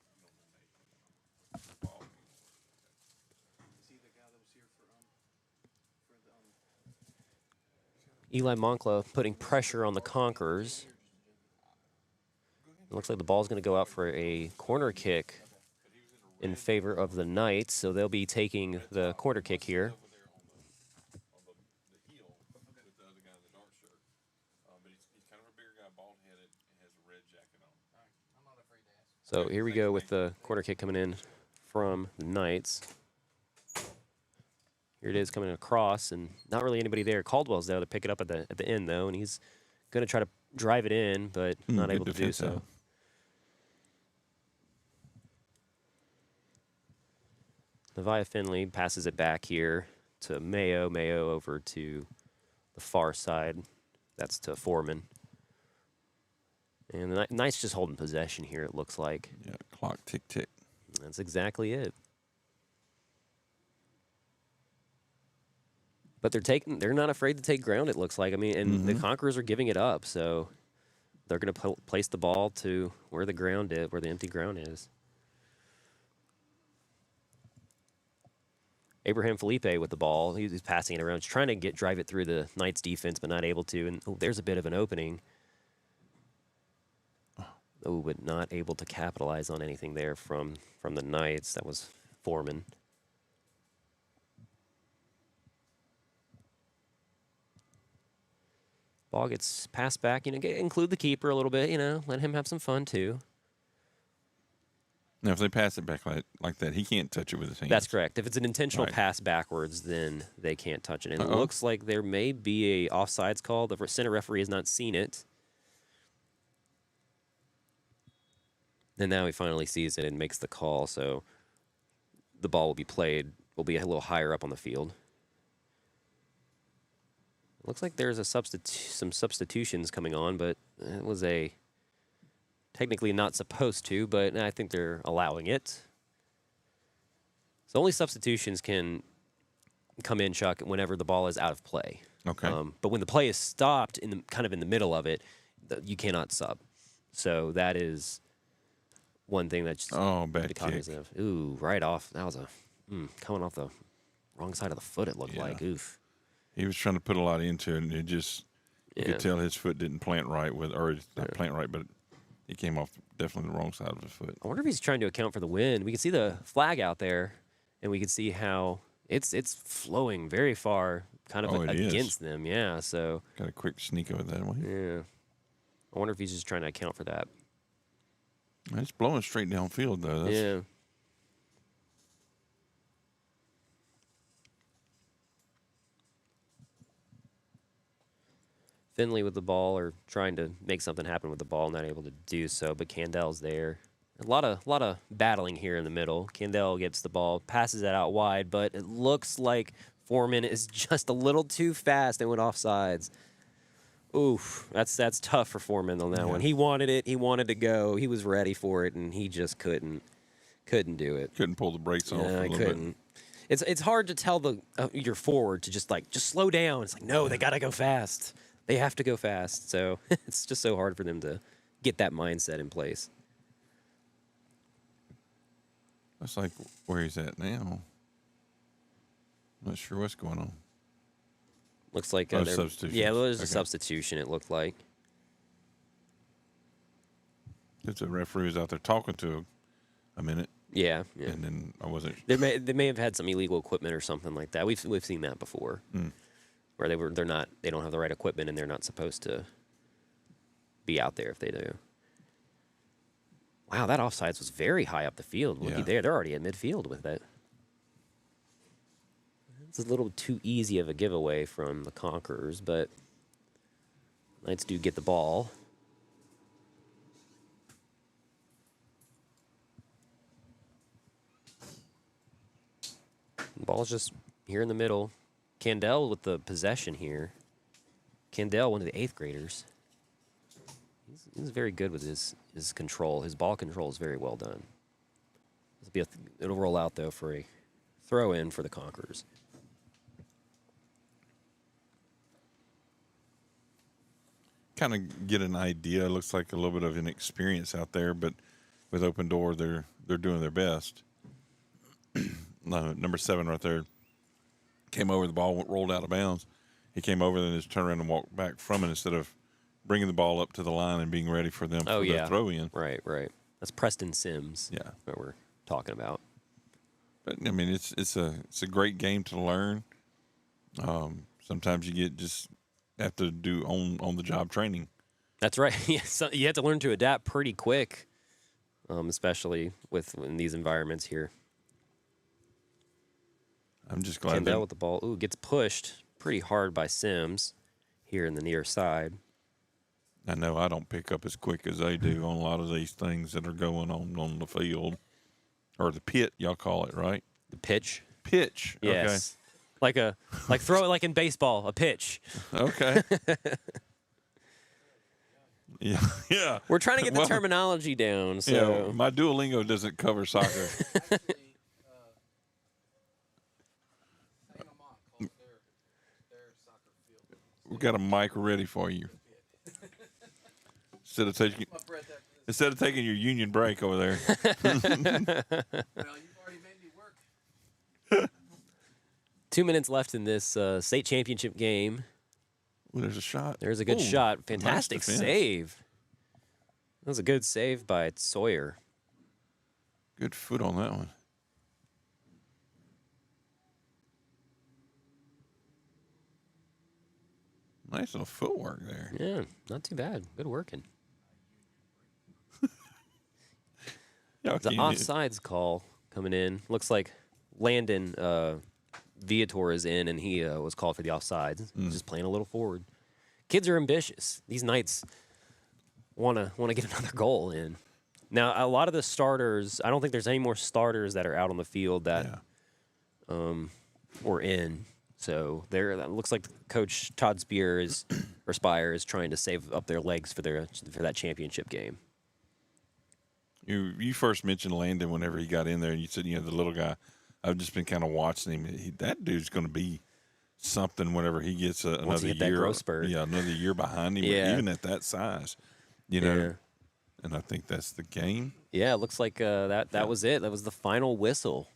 Eli Moncla putting pressure on the Conquerors. It looks like the ball's going to go out for a corner kick in favor of the Knights, so they'll be taking the corner kick here. So here we go with the corner kick coming in from the Knights. Here it is coming across, and not really anybody there. Caldwell's there to pick it up at the end, though, and he's going to try to drive it in, but not able to do so. Nevaeh Finley passes it back here to Mayo. Mayo over to the far side. That's to Foreman. And the Knights just holding possession here, it looks like. Yeah, clock tick-tick. That's exactly it. But they're not afraid to take ground, it looks like. I mean, and the Conquerors are giving it up, so they're going to place the ball to where the ground is, where the empty ground is. Abraham Felipe with the ball. He's passing it around. He's trying to drive it through the Knights defense, but not able to. And there's a bit of an opening. Oh, but not able to capitalize on anything there from the Knights. That was Foreman. Ball gets passed back. Include the keeper a little bit. Let him have some fun too. Now, if they pass it back like that, he can't touch it with his hands. That's correct. If it's an intentional Right. pass backwards, then they can't touch it. And it Uh-oh. looks like there may be a offsides call. The center referee has not seen it. And now he finally sees it and makes the call. So the ball will be played. Will be a little higher up on the field. It looks like there's some substitutions coming on, but it was technically not supposed to, but I think they're allowing it. So only substitutions can come in, Chuck, whenever the ball is out of play. Okay. But when the play is stopped kind of in the middle of it, you cannot sub. So that is one thing that's bad be cognizant of. Ooh, right off. That was coming off the wrong side of the foot. It looked like. Oof. He was trying to put a lot into it, and it just you Yeah. could tell his foot didn't plant right not plant right, but he came off definitely the wrong side of his foot. I wonder if he's trying to account for the wind. We can see the flag out there, and we can see how it's flowing very far, kind of It is. against them. Yeah, so Got a quick sneak of it that way. yeah. I wonder if he's just trying to account for that. It's blowing straight downfield though. Yeah. Finley with the ball, or trying to make something happen with the ball, not able to do so. But Candel's there. A lot of battling here in the middle. Candel gets the ball, passes it out wide, but it looks like Foreman is just a little too fast and went offsides. Oof, that's tough for Foreman on that one. He wanted it. He wanted to go. He was ready for it, and he just couldn't do it. Couldn't pull the brakes off. No, I couldn't. It's hard to tell your forward to just slow down. It's like, no, they gotta go fast. They have to go fast. So it's just so hard for them to get that mindset in place. That's like where he's at now. Not sure what's going on. Looks like substitution. yeah, there's a Okay. substitution. It looked like. If the referee was out there talking to a minute. Yeah. And then I wasn't. They may have had some illegal equipment or something like that. We've seen that before, where they don't have the right equipment and they're not supposed to be out there if they do. Wow, that offsides was very high up the field. Looky there, they're already at midfield with it. It's a little too easy of a giveaway from the Conquerors, but Knights do get the ball. The ball's just here in the middle. Candel with the possession here. Candel, one of the 8th graders. He's very good with his control. His ball control is very well done. It'll roll out, though, for a throw-in for the Conquerors. Kind of get an idea. It looks like a little bit of inexperience out there, but with open door, they're doing their best. Number 7 right there came over. The ball rolled out of bounds. He came over, then just turned around and walked back from it instead of bringing the ball up to the line and being ready for them for their throw in. Right. That's Preston Sims. Yeah, what we're talking about. But I mean, it's a great game to learn. Sometimes you have to do on the job training. That's right. So you have to learn to adapt pretty quick, especially in these environments here. I'm just glad Candel with the ball. Ooh, gets pushed pretty hard by Sims here in the near side. I know I don't pick up as quick as they do on a lot of these things that are going on the field. Or the pit, y'all call it, right? The pitch? Pitch. Yes. Okay. Like throw it like in baseball, a pitch. Okay. Yeah. We're trying to get the terminology down. So my Duolingo doesn't cover soccer. We've got a mic ready for you. Instead of taking your union break over there. Well, you've already made me work. 2 minutes left in this state championship game. Well, there's a shot. There's a good shot. Fantastic nice defense. save. That was a good save by Sawyer. Good foot on that one. Nice little footwork there. Yeah, not too bad. Good working. The offsides call coming in. Looks like Landon Viator is in, and he was called for the offsides. Just playing a little forward. Kids are ambitious. These Knights want to get another goal in. Now, a lot of the starters, I don't think there's any more starters that are out on the field that were in. So that looks like Coach Todd Spire is trying to save up their legs for that championship game. You first mentioned Landon whenever he got in there, and you said, the little guy. I've just been kind of watching him. That dude's going to be something whenever he gets another year. That growth spurt. Yeah, another year behind him, even at that size. And I think that's the game. Yeah, it looks like that was it. That was the final whistle.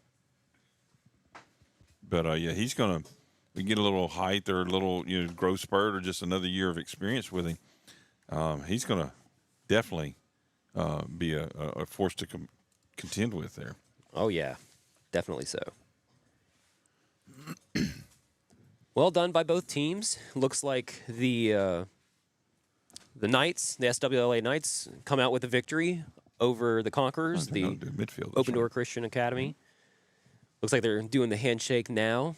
But he's going to get a little height or a little growth spurt or just another year of experience with him. He's going to definitely be a force to contend with there. Oh yeah, definitely so. Well done by both teams. Looks like the Knights, the SWLA Knights, come out with a victory over the Conquerors, the midfield, Open Door Christian Academy. Looks like they're doing the handshake now.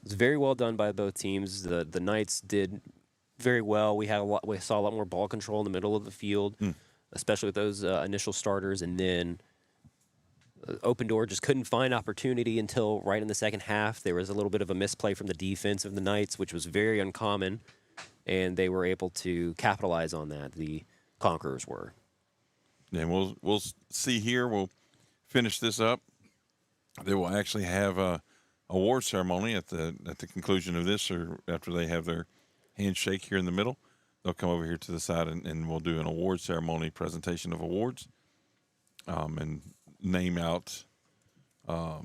It's very well done by both teams. The Knights did very well. We saw a lot more ball control in the middle of the field, especially with those initial starters, and then Open Door just couldn't find opportunity until right in the second half. There was a little bit of a misplay from the defense of the Knights, which was very uncommon, and they were able to capitalize on that. The Conquerors were. And we'll see here. We'll finish this up. They will actually have a award ceremony at the conclusion of this, or after they have their handshake here in the middle. They'll come over here to the side, and we'll do an award ceremony presentation of awards, and name out a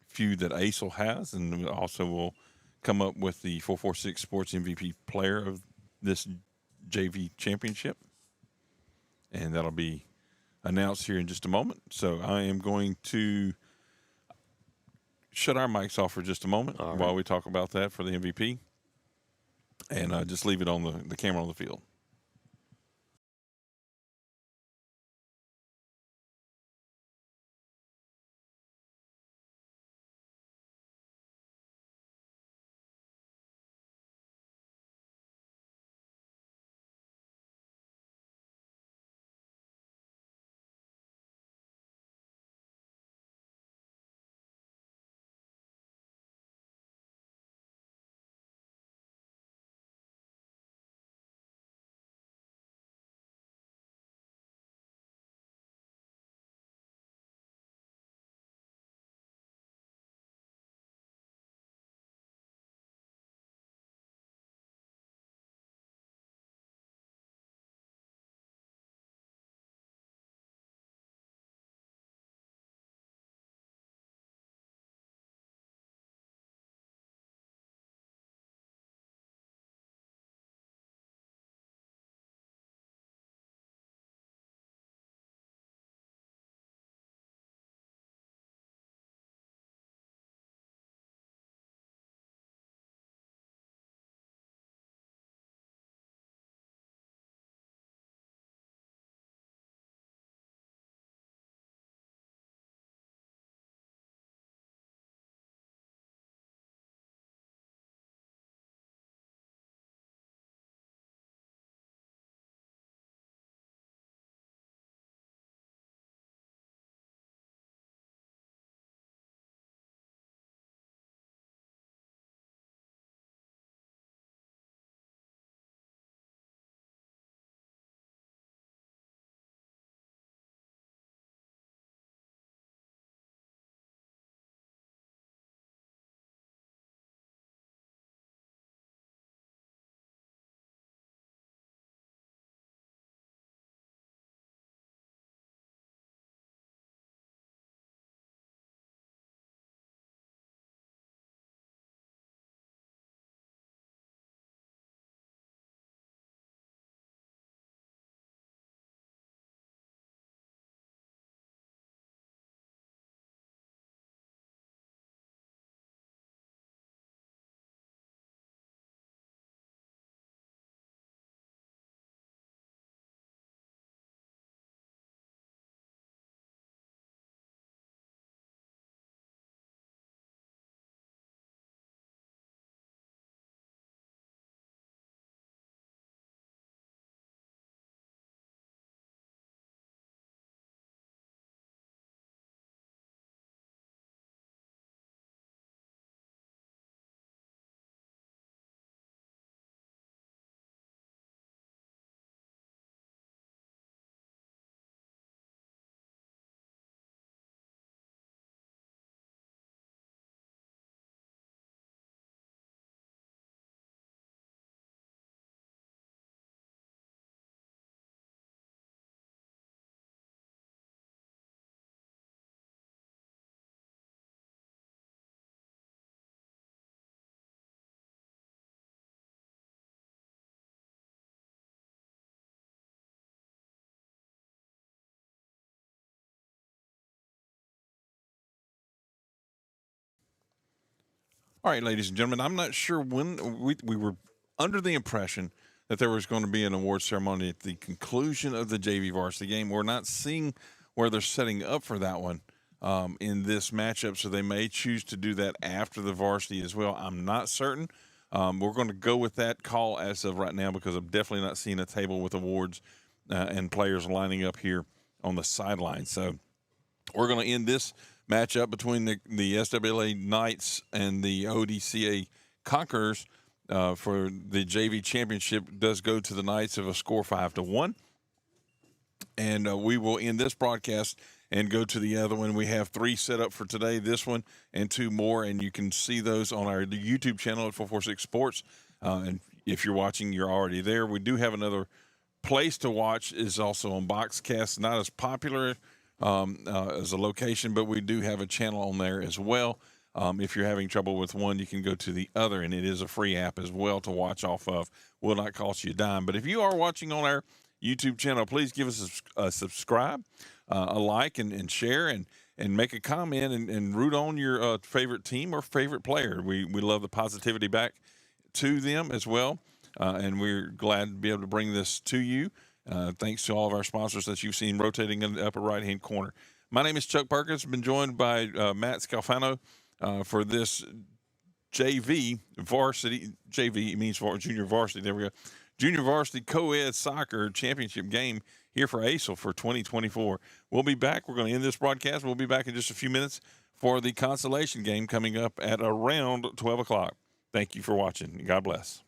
few that ACEL has, and also we'll come up with the 446 Sports MVP player of this JV championship, and that'll be announced here in just a moment. So I am going to shut our mics off for just a moment while we talk about that for the MVP, and just leave it on the camera on the field. All right, ladies and gentlemen, I'm not sure when we were under the impression that there was going to be an award ceremony at the conclusion of the JV varsity game. We're not seeing where they're setting up for that one in this matchup, so they may choose to do that after the varsity as well. I'm not certain. We're going to go with that call as of right now because I'm definitely not seeing a table with awards and players lining up here on the sideline. So we're going to end this matchup between the SWLA Knights and the ODCA Conquerors for the JV championship. Does go to the Knights of a score 5-1. And we will end this broadcast and go to the other one. We have 3 set up for today, this one and 2 more, and you can see those on our YouTube channel at 446 Sports. And if you're watching, you're already there. We do have another place to watch, is also on Boxcast. Not as popular as a location, but we do have a channel on there as well. If you're having trouble with one, you can go to the other, and it is a free app as well to watch off of. Will not cost you a dime. But if you are watching on our YouTube channel, please give us a subscribe, a like, and share, and make a comment and root on your favorite team or favorite player. We love the positivity back to them as well, and we're glad to be able to bring this to you. Thanks to all of our sponsors that you've seen rotating in the upper right-hand corner. My name is Chuck Perkins. Been joined by Matt Scalfano for this JV varsity. JV means for junior varsity. There we go. Junior varsity co-ed soccer championship game here for ACEL for 2024. We'll be back. We're going to end this broadcast. We'll be back in just a few minutes for the consolation game coming up at around 12 o'clock. Thank you for watching. God bless.